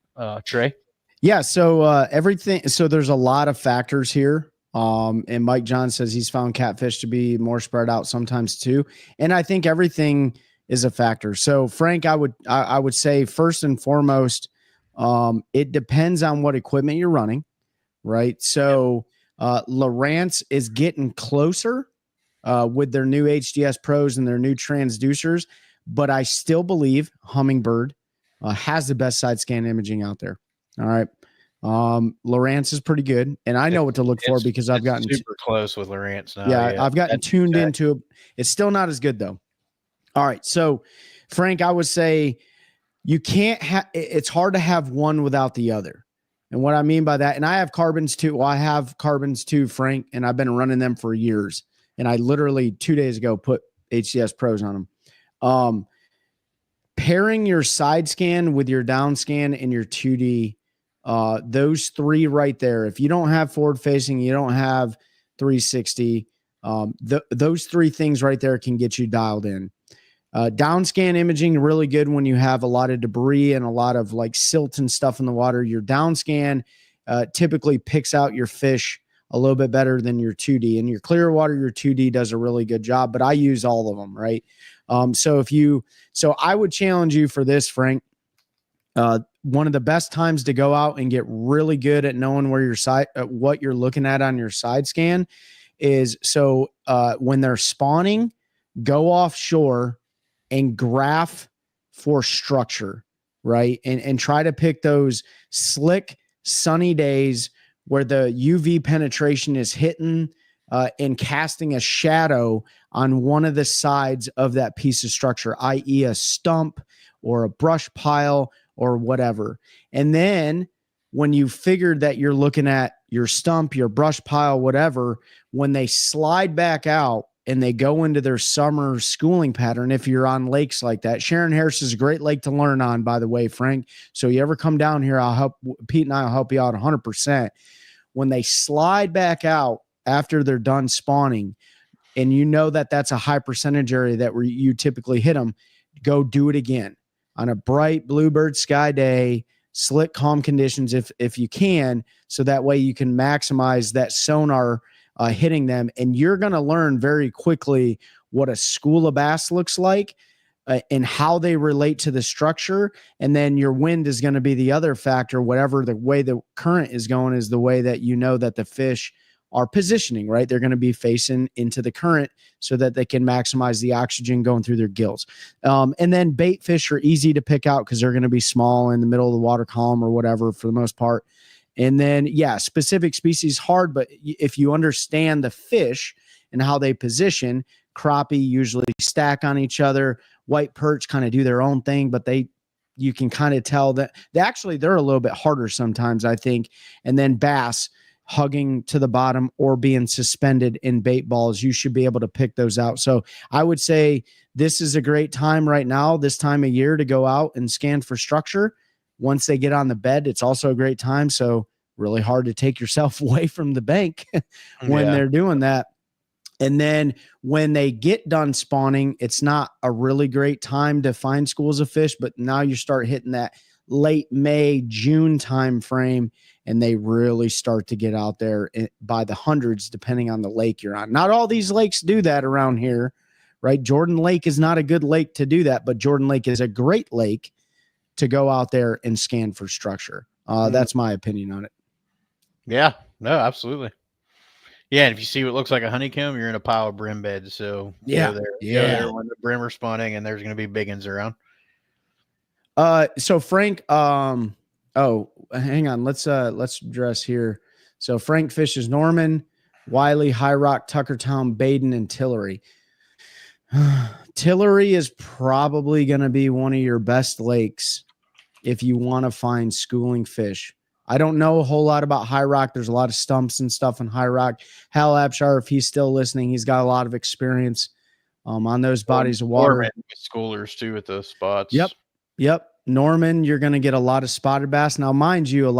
Trey? Yeah. So everything. So there's a lot of factors here. And Mike John says he's found catfish to be more spread out sometimes too. And I think everything is a factor. So Frank, I would say first and foremost, it depends on what equipment you're running, right? So Lowrance is getting closer with their new HDS Pros and their new transducers. But I still believe Humminbird has the best side scan imaging out there. All right. Lowrance is pretty good, and I know what to look for because I've gotten super close with Lowrance now. Yeah, I've gotten tuned into it. It's still not as good though. All right. So Frank, I would say you can't have, it's hard to have one without the other. And what I mean by that, and I have carbons too. Well, I have carbons too, Frank, and I've been running them for years. And I literally 2 days ago put HDS Pros on them. Pairing your side scan with your down scan and your 2D, those three right there. If you don't have forward facing, you don't have 360. Those three things right there can get you dialed in. Down scan imaging, really good when you have a lot of debris and a lot of like silt and stuff in the water. Your down scan typically picks out your fish a little bit better than your 2D. And your clear water, your 2D does a really good job, but I use all of them, right? So I would challenge you for this, Frank. One of the best times to go out and get really good at knowing where your side, what you're looking at on your side scan is when they're spawning, go offshore and graph for structure, right? And try to pick those slick, sunny days where the UV penetration is hitting and casting a shadow on one of the sides of that piece of structure, i.e. a stump or a brush pile or whatever. And then when you figured that you're looking at your stump, your brush pile, whatever, when they slide back out and they go into their summer schooling pattern, if you're on lakes like that, Sharon Harris is a great lake to learn on, by the way, Frank. So you ever come down here, Pete and I will help you out 100%. When they slide back out after they're done spawning, and you know that that's a high percentage area that where you typically hit them, go do it again on a bright bluebird sky day, slick, calm conditions if you can, so that way you can maximize that sonar hitting them. And you're going to learn very quickly what a school of bass looks like and how they relate to the structure. And then your wind is going to be the other factor. Whatever the way the current is going is the way that you know that the fish are positioning, right? They're going to be facing into the current so that they can maximize the oxygen going through their gills. And then bait fish are easy to pick out because they're going to be small in the middle of the water column or whatever for the most part. And then, yeah, specific species hard, but if you understand the fish and how they position, crappie usually stack on each other. White perch kind of do their own thing, but you can kind of tell that they're a little bit harder sometimes, I think. And then bass hugging to the bottom or being suspended in bait balls, you should be able to pick those out. So I would say this is a great time right now, this time of year, to go out and scan for structure. Once they get on the bed, it's also a great time. So really hard to take yourself away from the bank when they're doing that. And then when they get done spawning, it's not a really great time to find schools of fish, but now you start hitting that late May, June time frame, and they really start to get out there by the hundreds, depending on the lake you're on. Not all these lakes do that around here, right? Jordan Lake is not a good lake to do that, but Jordan Lake is a great lake to go out there and scan for structure. That's my opinion on it. Yeah, no, absolutely. Yeah, and if you see what looks like a honeycomb, you're in a pile of brim beds. So go there when the brim are spawning, and there's going to be big ones around. So Frank, hang on, let's address here. So Frank fishes Norman, Wiley, High Rock, Tuckertown, Baden, and Tillery. Tillery is probably going to be one of your best lakes if you want to find schooling fish. I don't know a whole lot about High Rock. There's a lot of stumps and stuff in High Rock. Hal Abshire, if he's still listening, he's got a lot of experience on those bodies of water. Schoolers too at those spots. Yep. Norman, you're going to get a lot of spotted bass. Now, mind you,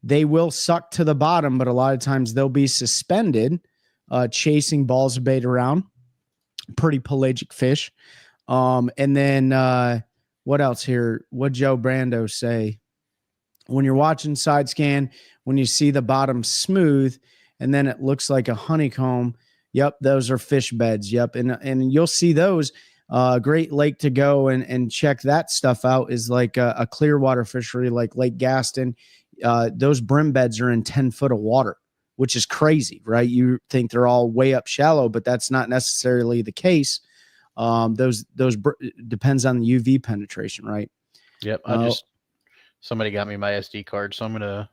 they will suck to the bottom, but a lot of times they'll be suspended, chasing balls of bait around. Pretty pelagic fish. And then what else here? What Joe Brando say? When you're watching side scan, when you see the bottom smooth and then it looks like a honeycomb, yep, those are fish beds. Yep. And you'll see those. Great lake to go and check that stuff out is like a clear water fishery like Lake Gaston. Those brim beds are in 10 foot of water, which is crazy, right? You think they're all way up shallow, but that's not necessarily the case. Those depends on the UV penetration, right? Yep. Somebody got me my SD card, so I'm going to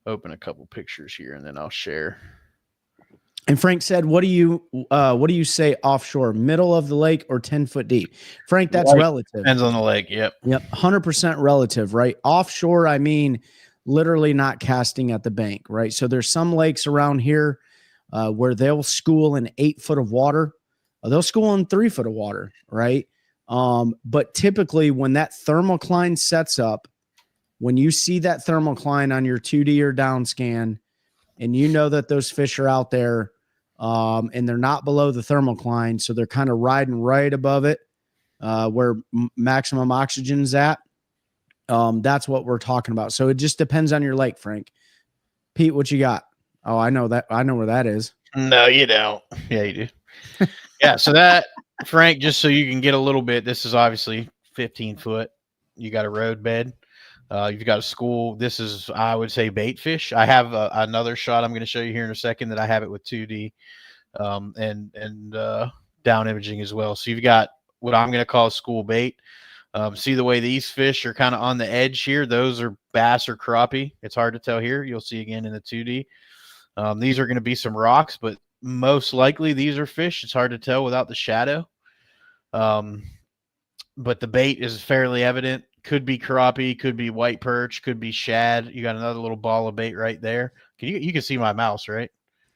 open a couple pictures here and then I'll share. And Frank said, what do you say offshore, middle of the lake or 10 foot deep? Frank, that's relative. Depends on the lake. Yep. 100% relative, right? Offshore, I mean, literally not casting at the bank, right? So there's some lakes around here where they'll school in 8 foot of water. They'll school in 3 foot of water, right? But typically when that thermocline sets up, when you see that thermocline on your 2D or down scan, and you know that those fish are out there, and they're not below the thermocline, so they're kind of riding right above it, where maximum oxygen's at. That's what we're talking about. So it just depends on your lake, Frank. Pete, what you got? Oh, I know that. I know where that is. No, you don't. Yeah, you do. Yeah. So that, Frank, just so you can get a little bit, this is obviously 15 foot. You got a road bed. You've got a school. This is, I would say, bait fish. I have another shot I'm going to show you here in a second that I have it with 2D and down imaging as well. So you've got what I'm going to call school bait. See the way these fish are kind of on the edge here? Those are bass or crappie. It's hard to tell here. You'll see again in the 2D. These are going to be some rocks, but most likely these are fish. It's hard to tell without the shadow. But the bait is fairly evident. Could be crappie, could be white perch, could be shad. You got another little ball of bait right there. You can see my mouse, right?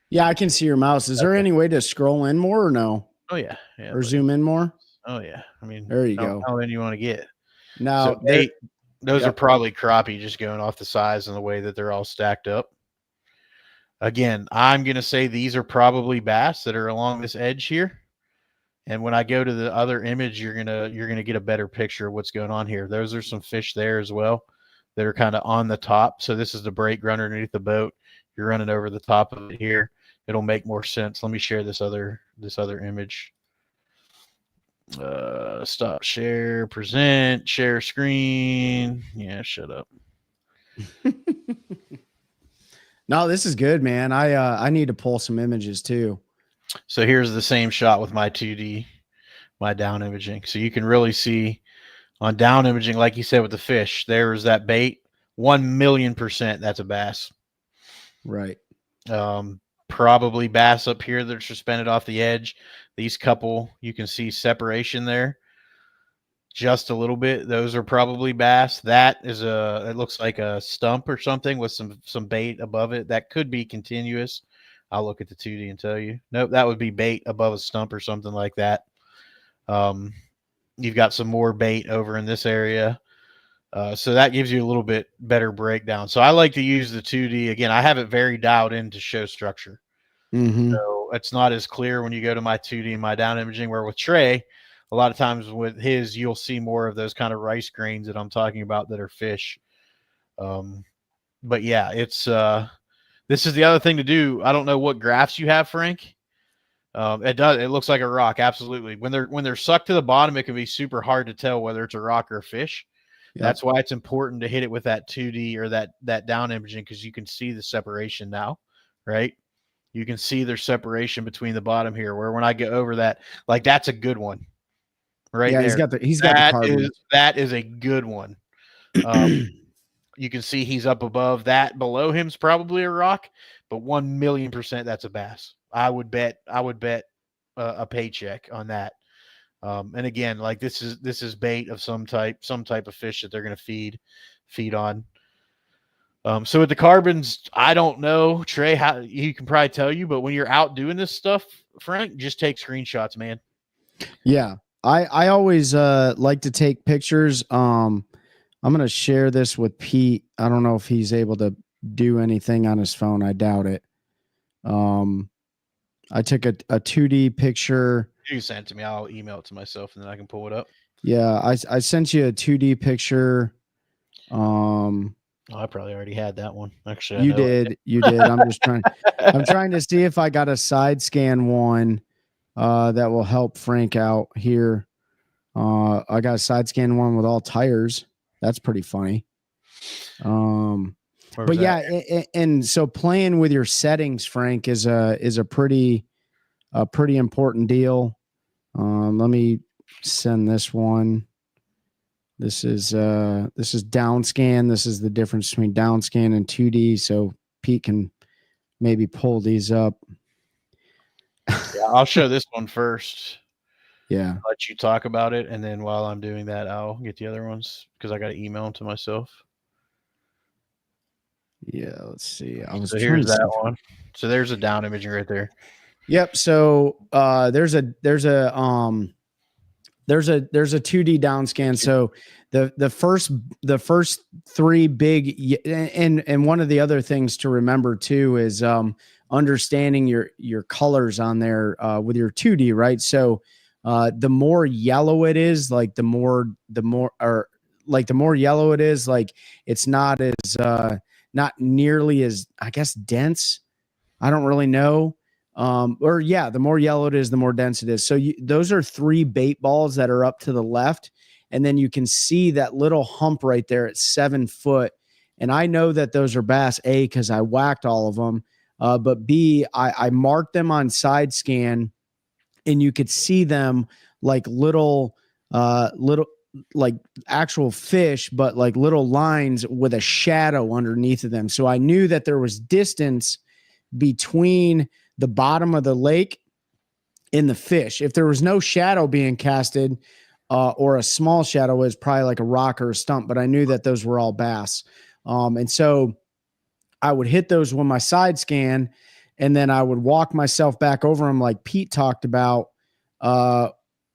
Yeah, I can see your mouse. Is there any way to scroll in more or no? Oh yeah, yeah. Or buddy. zoom in more? Oh yeah. I mean, There you go. How many you want to get? Now, So those are yep. probably crappie, just going off the size and the way that they're all stacked up. Again, I'm gonna say these are probably bass that are along this edge here. And when I go to the other image, you're gonna get a better picture of what's going on here. Those are some fish there as well that are kind of on the top. So this is the break run underneath the boat. You're running over the top of it here. It'll make more sense. Let me share this other image. Stop share, present, share screen. Yeah, shut up. No, this is good, man. I need to pull some images too. So here's the same shot with my 2D, my down imaging. So you can really see on down imaging, like you said with the fish, there's that bait. 1,000,000% that's a bass. Right. Probably bass up here that are suspended off the edge. These couple, you can see separation there just a little bit. Those are probably bass. That is it looks like a stump or something with some bait above it. That could be continuous. I'll look at the 2D and tell you. Nope, that would be bait above a stump or something like that. You've got some more bait over in this area. So that gives you a little bit better breakdown. So I like to use the 2D. Again, I have it very dialed in to show structure. Mm-hmm. So it's not as clear when you go to my 2D and my down imaging, where with Trey, a lot of times with his, you'll see more of those kind of rice grains that I'm talking about that are fish. But yeah, it's this is the other thing to do. I don't know what graphs you have, Frank. It looks like a rock. Absolutely. When they're sucked to the bottom, it can be super hard to tell whether it's a rock or a fish. Yep. That's why it's important to hit it with that 2D or that down imaging, because you can see the separation now, right? You can see there's separation between the bottom here, where when I get over that, like that's a good one, right? Yeah, there. he's got the carbon. That is a good one. You can see he's up above that. Below him's probably a rock, but 1,000,000% that's a bass. I would bet a paycheck on that. And again, like this is bait of some type of fish that they're going to feed on. So with the carbons, I don't know, Trey, how he can probably tell you, but when you're out doing this stuff, Frank, just take screenshots, man. Yeah. I always like to take pictures. I'm going to share this with Pete. I don't know if he's able to do anything on his phone. I doubt it. I took a 2D picture. You can send it to me. I'll email it to myself and then I can pull it up. Yeah, I sent you a 2D picture. I probably already had that one. Actually, you did. I'm just trying. I'm trying to see if I got a side scan one that will help Frank out here. I got a side scan one with all tires. That's pretty funny. But yeah, and so playing with your settings, Frank, is a pretty important deal. Let me send this one. This is down scan. This is the difference between down scan and 2D. So Pete can maybe pull these up. Yeah, I'll show this one first. Yeah. I'll let you talk about it. And then while I'm doing that, I'll get the other ones because I got to email them to myself. Yeah, let's see. So here's that one. So there's a down imaging right there. Yep. So there's a 2D down scan. So the first three big, and one of the other things to remember too is understanding your colors on there with your 2D, right? So the more yellow it is, like the more yellow it is, like it's not as not nearly as, I guess, dense. I don't really know. The more yellow it is, the more dense it is. So those are three bait balls that are up to the left. And then you can see that little hump right there at 7 foot. And I know that those are bass, A, because I whacked all of them. But B, I marked them on side scan, and you could see them like little like actual fish, but like little lines with a shadow underneath of them. So I knew that there was distance between the bottom of the lake and the fish. If there was no shadow being casted or a small shadow, it was probably like a rock or a stump, but I knew that those were all bass. And so I would hit those with my side scan, and then I would walk myself back over them like Pete talked about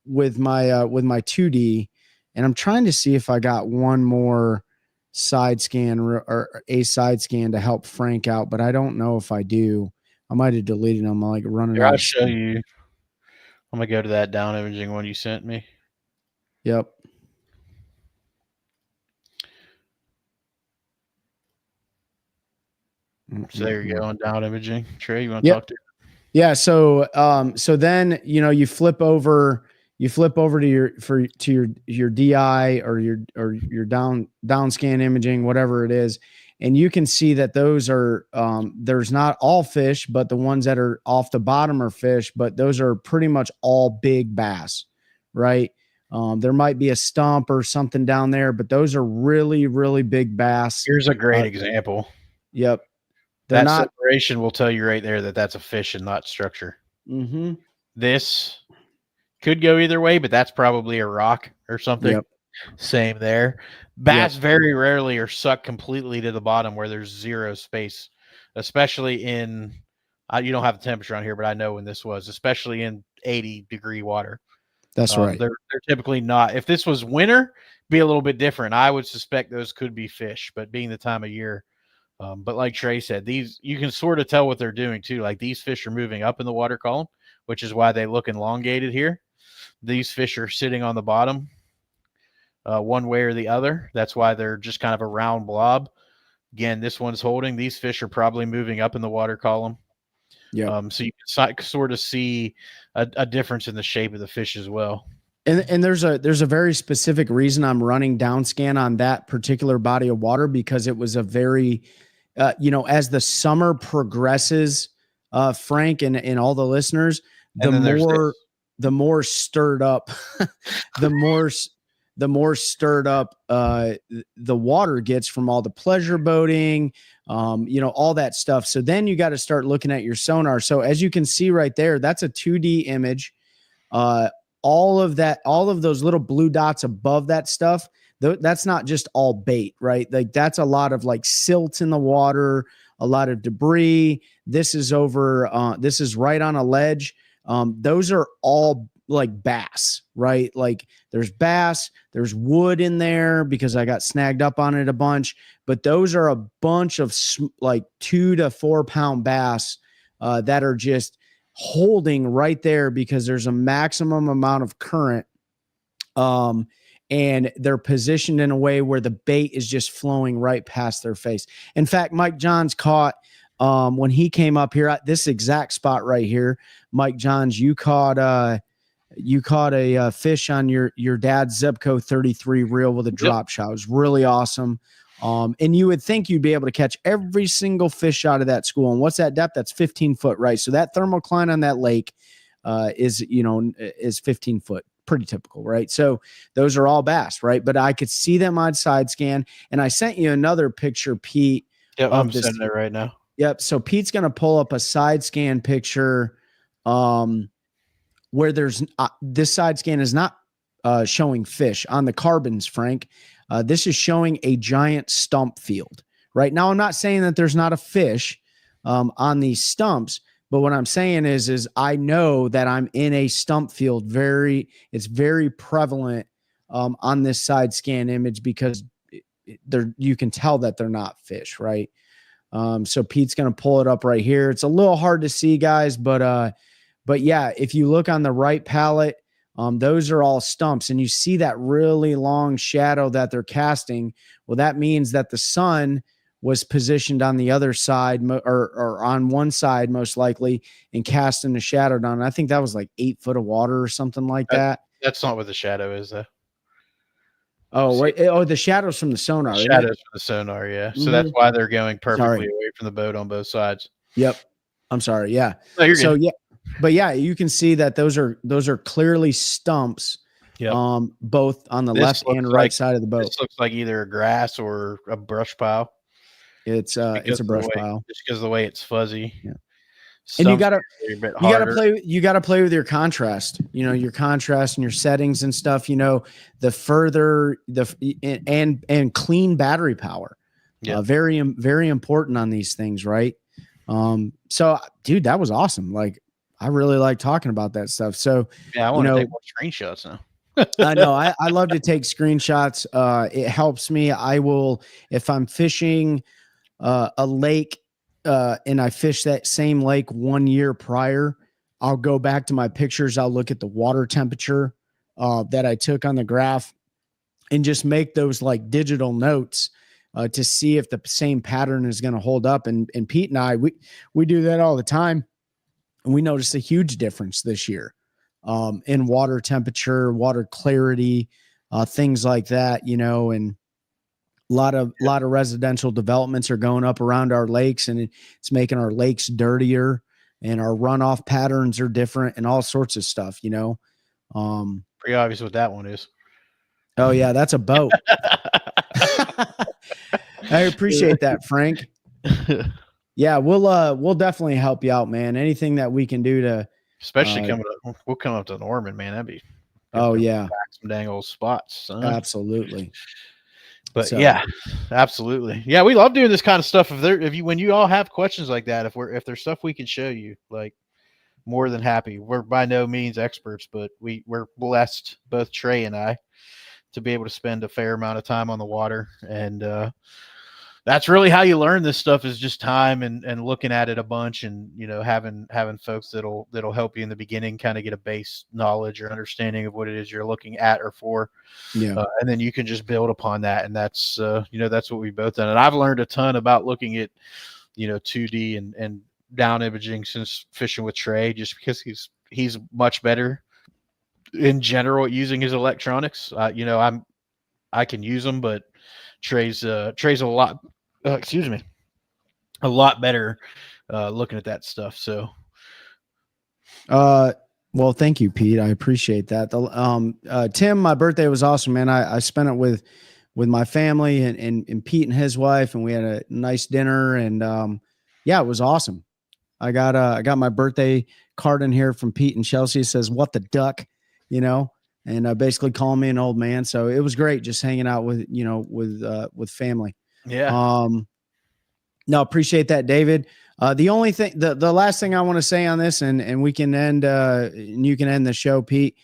with my 2D. And I'm trying to see if I got one more side scan or a side scan to help Frank out, but I don't know if I do. I might have deleted them. I'm like running Here, out. I'll show you. I'm gonna go to that down imaging one you sent me. Yep. So there you go on down imaging. Trey, you want to Yep. talk to? Yeah. So then, you flip over to your DI or your down scan imaging, whatever it is. And you can see that those are, there's not all fish, but the ones that are off the bottom are fish, but those are pretty much all big bass, right? There might be a stump or something down there, but those are really, really big bass. Here's a great example. Yep. That separation will tell you right there that that's a fish and not structure. Mm-hmm. This could go either way, but that's probably a rock or something. Yep. Same there. Bass very rarely are sucked completely to the bottom where there's zero space, especially in, you don't have the temperature on here, but I know when this was, especially in 80-degree water. That's right. They're typically not. If this was winter, be a little bit different. I would suspect those could be fish, but being the time of year, but like Trey said, these, you can sort of tell what they're doing too. Like these fish are moving up in the water column, which is why they look elongated here. These fish are sitting on the bottom one way or the other. That's why they're just kind of a round blob. Again, this one's holding. These fish are probably moving up in the water column. Yeah. So you can sort of see a difference in the shape of the fish as well. And there's a very specific reason I'm running down scan on that particular body of water, because it was a very, as the summer progresses, Frank and all the listeners, the more stirred up, the more stirred up the water gets from all the pleasure boating, all that stuff. So then you got to start looking at your sonar. So as you can see right there, that's a 2D image. All of those little blue dots above that stuff, that's not just all bait, right? Like that's a lot of like silt in the water, a lot of debris. This is right on a ledge. Those are all like bass, right? Like there's bass, there's wood in there because I got snagged up on it a bunch, but those are a bunch of like 2 to 4 pound bass that are just holding right there because there's a maximum amount of current. And they're positioned in a way where the bait is just flowing right past their face. In fact, Mike Johns caught, when he came up here at this exact spot right here, Mike Johns, you caught a fish on your dad's Zebco 33 reel with a drop shot. It was really awesome. And you would think you'd be able to catch every single fish out of that school. And what's that depth? That's 15 foot, right? So that thermocline on that lake is 15 foot. Pretty typical, right? So those are all bass, right? But I could see them on side scan. And I sent you another picture, Pete. Yep, I'm sending it right now. Yep. So Pete's going to pull up a side scan picture where there's this side scan is not showing fish on the carbons, Frank. This is showing a giant stump field. Right now, I'm not saying that there's not a fish on these stumps, but what I'm saying is I know that I'm in a stump field. It's very prevalent on this side scan image because you can tell that they're not fish, right? So Pete's going to pull it up right here. It's a little hard to see, guys, but yeah, if you look on the right palette, those are all stumps, and you see that really long shadow that they're casting. Well, that means that the sun was positioned on the other side or on one side, most likely, and casting a shadow down. I think that was like 8 foot of water or something like that. That's not what the shadow is, though. Oh, wait. Oh, the shadows from the sonar. Shadows from the sonar, yeah. So that's why they're going perfectly away from the boat on both sides. Yep. I'm sorry. Yeah. No, you're so good. Yeah, but yeah, you can see that those are clearly stumps. Yep. Both on the left and right side of the boat. This looks like either a grass or a brush pile. It's a brush pile. Just because of the way it's fuzzy. Yeah. And you gotta play with your contrast, your contrast and your settings and stuff, the further and clean battery power. Yeah. Very, very important on these things. Right. So dude, that was awesome. Like, I really like talking about that stuff. So, Yeah, I want to take more screenshots now. I know I love to take screenshots. It helps me. I will, if I'm fishing a lake and I fish that same lake 1 year prior, I'll go back to my pictures. I'll look at the water temperature that I took on the graph and just make those like digital notes to see if the same pattern is going to hold up. And Pete and I, we do that all the time. And we noticed a huge difference this year in water temperature, water clarity, things like that, you know, and a lot of residential developments are going up around our lakes, and it's making our lakes dirtier, and our runoff patterns are different and all sorts of stuff, you know. Pretty obvious what that one is. Oh yeah, that's a boat. I appreciate that, Frank. Yeah, we'll definitely help you out, man. Anything that we can do to, especially we'll come up to Norman, man. That'd be yeah, some dang old spots, son. Absolutely. But yeah, absolutely. Yeah, we love doing this kind of stuff. When you all have questions like that, if there's stuff we can show you, like, more than happy. We're by no means experts, but we're blessed, both Trey and I, to be able to spend a fair amount of time on the water. And that's really how you learn this stuff, is just time and looking at it a bunch, and, you know, having folks that'll help you in the beginning kind of get a base knowledge or understanding of what it is you're looking at or for. Yeah. And then you can just build upon that. And that's, you know, that's what we've both done. And I've learned a ton about looking at, you know, 2D and down imaging since fishing with Trey, just because he's much better in general at using his electronics. You know, I can use them, but Trey's a lot, a lot better looking at that stuff. So, well, thank you, Pete. I appreciate that. Tim, my birthday was awesome, man. I spent it with my family and Pete and his wife, and we had a nice dinner, and yeah, it was awesome. I got my birthday card in here from Pete and Chelsea. It says, "What the duck," you know, and basically calling me an old man. So it was great just hanging out with, you know, with family. Yeah. No, appreciate that, David. The only thing, the last thing I want to say on this, and we can end, and you can end the show, Pete.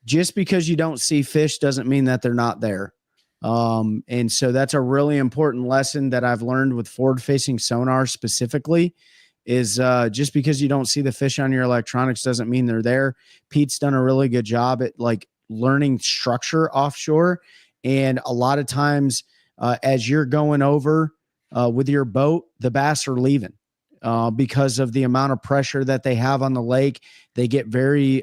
Just because you don't see fish doesn't mean that they're not there. And so that's a really important lesson that I've learned with forward-facing sonar specifically, is just because you don't see the fish on your electronics doesn't mean they're there. Pete's done a really good job at like learning structure offshore. And a lot of times as you're going over with your boat, the bass are leaving because of the amount of pressure that they have on the lake. They get very,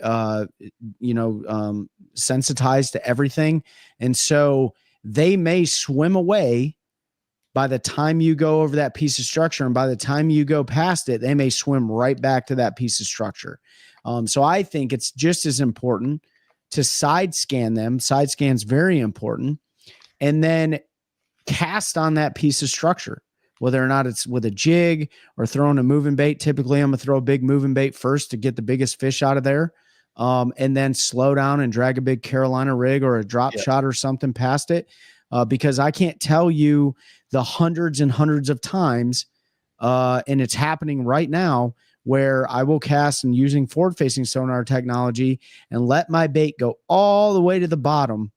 sensitized to everything. And so they may swim away by the time you go over that piece of structure. And by the time you go past it, they may swim right back to that piece of structure. So I think it's just as important to side scan them. Side scan's very important. And then cast on that piece of structure, whether or not it's with a jig or throwing a moving bait. Typically, I'm going to throw a big moving bait first to get the biggest fish out of there. And then slow down and drag a big Carolina rig or a drop shot or something past it. Because I can't tell you the hundreds and hundreds of times, and it's happening right now, where I will cast and using forward-facing sonar technology and let my bait go all the way to the bottom,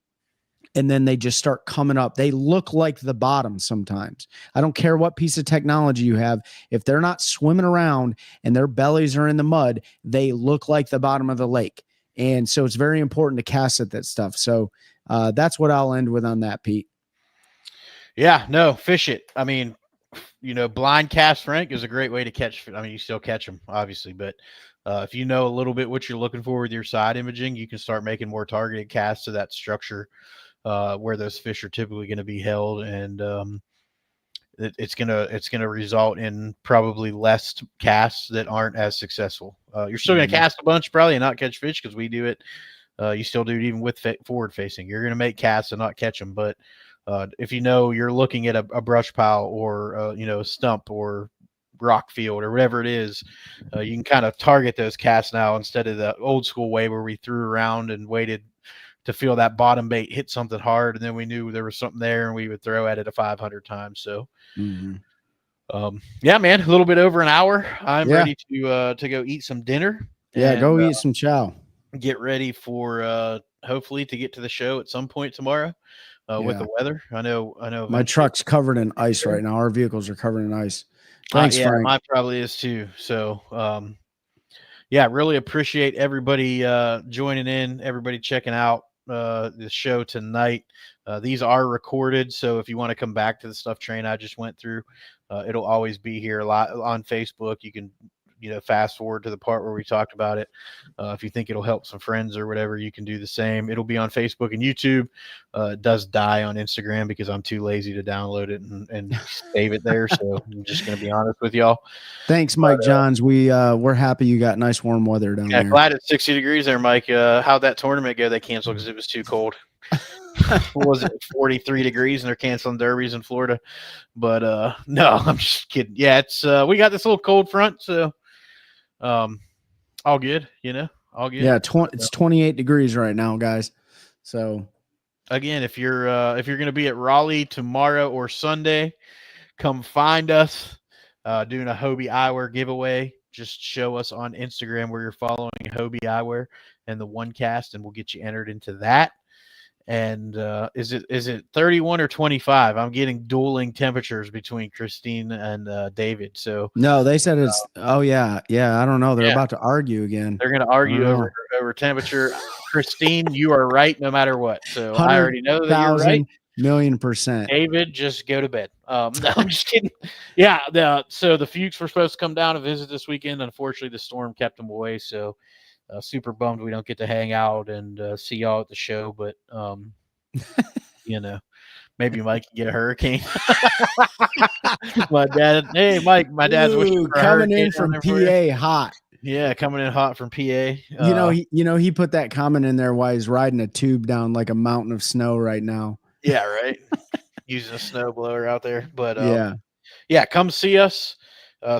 and then they just start coming up. They look like the bottom sometimes. I don't care what piece of technology you have. If they're not swimming around and their bellies are in the mud, they look like the bottom of the lake. And so it's very important to cast at that stuff. So that's what I'll end with on that, Pete. Yeah, no, fish it. I mean, you know, blind cast, Frank, is a great way to catch. I mean, you still catch them, obviously, but if you know a little bit what you're looking for with your side imaging, you can start making more targeted casts to that structure where those fish are typically going to be held, and it's gonna result in probably less casts that aren't as successful. You're still going to cast a bunch probably and not catch fish, because we do it. You still do it even with forward facing. You're going to make casts and not catch them, but if you know you're looking at a brush pile or a stump or rock field or whatever it is, you can kind of target those casts now, instead of the old school way where we threw around and waited to feel that bottom bait hit something hard, and then we knew there was something there and we would throw at it 500 times. So Yeah, man, a little bit over an hour. I'm Yeah. ready to go eat some dinner. Yeah, and, go eat some chow. get ready for hopefully to get to the show at some point tomorrow with Yeah. the weather. I know. My eventually- truck's covered in ice right now. Our vehicles are covered in ice. Thanks, yeah, Frank. mine probably is too. So, yeah, really appreciate everybody joining in, everybody checking out the show tonight. These are recorded, so if you want to come back to the stuff train I just went through, it'll always be here a lot on Facebook. You can, fast forward to the part where we talked about it. If you think it'll help some friends or whatever, you can do the same. It'll be on Facebook and YouTube. It does die on Instagram because I'm too lazy to download it and save it there. So I'm just going to be honest with y'all. Thanks, Mike Johns. We're happy you got nice warm weather down Yeah, there. glad it's 60 degrees there, Mike. How'd that tournament go? They canceled because it was too cold. What was it, 43 degrees, and they're canceling derbies in Florida? But no, I'm just kidding. Yeah, it's we got this little cold front, so all good, all good. Yeah, it's 28 degrees right now, guys. So Again, if you're going to be at Raleigh tomorrow or Sunday, come find us doing a Hobie Eyewear giveaway. Just show us on Instagram where you're following Hobie Eyewear and the OneCast, and we'll get you entered into that. And is it 31 or 25? I'm getting dueling temperatures between Christine and David. So no, they said it's yeah. I don't know. They're about to argue again. They're going to argue over temperature. Christine, you are right no matter what. So I already know that you're right. 1,000,000%. David, just go to bed. No, I'm just kidding. Yeah, so the Fuchs were supposed to come down and visit this weekend. Unfortunately, the storm kept them away. So super bummed we don't get to hang out and see y'all at the show. But maybe Mike can get a hurricane. My dad's wishing for a coming in hurricane from down there for you. PA hot. Yeah, coming in hot from PA. He put that comment in there while he's riding a tube down like a mountain of snow right now. Yeah, right. Using a snow blower out there. But yeah, come see us.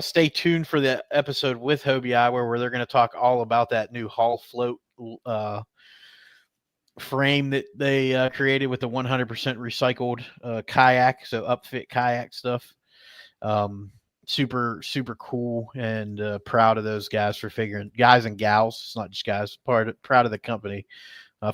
Stay tuned for the episode with Hobie Eyewear where they're going to talk all about that new Hall Float frame that they created with the 100% recycled kayak, so upfit kayak stuff. Super, super cool, and proud of those guys for guys and gals. It's not just guys. Proud of the company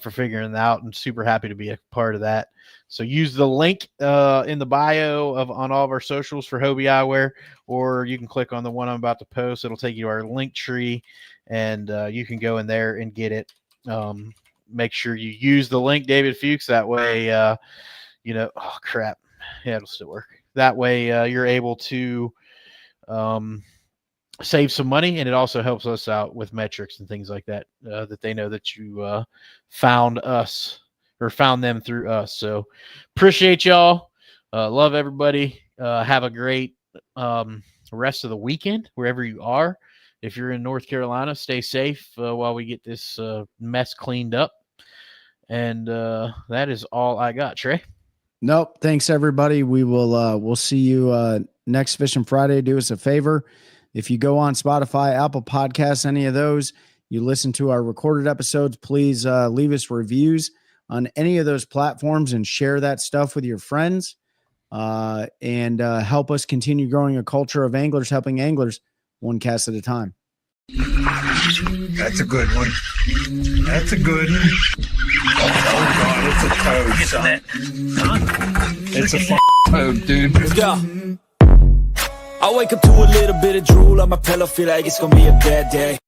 for figuring it out, and super happy to be a part of that. So use the link in the bio on all of our socials for Hobie Eyewear, or you can click on the one I'm about to post. It'll take you to our link tree, and you can go in there and get it. Make sure you use the link, David Fuchs. That way, oh crap, yeah, it'll still work. That way, you're able to save some money, and it also helps us out with metrics and things like that. That they know that you found us or found them through us. So appreciate y'all. Love everybody. Have a great rest of the weekend wherever you are. If you're in North Carolina, stay safe while we get this mess cleaned up. And that is all I got, Trey. Nope. Thanks, everybody. We will we'll see you next Fishing Friday. Do us a favor. If you go on Spotify, Apple Podcasts, any of those, you listen to our recorded episodes, please leave us reviews on any of those platforms and share that stuff with your friends and help us continue growing a culture of anglers helping anglers one cast at a time. That's a good one. That's a good one. Oh, God, it's a toad, son. It's a toad, dude. Yeah. I wake up to a little bit of drool on my pillow, feel like it's gonna be a bad day.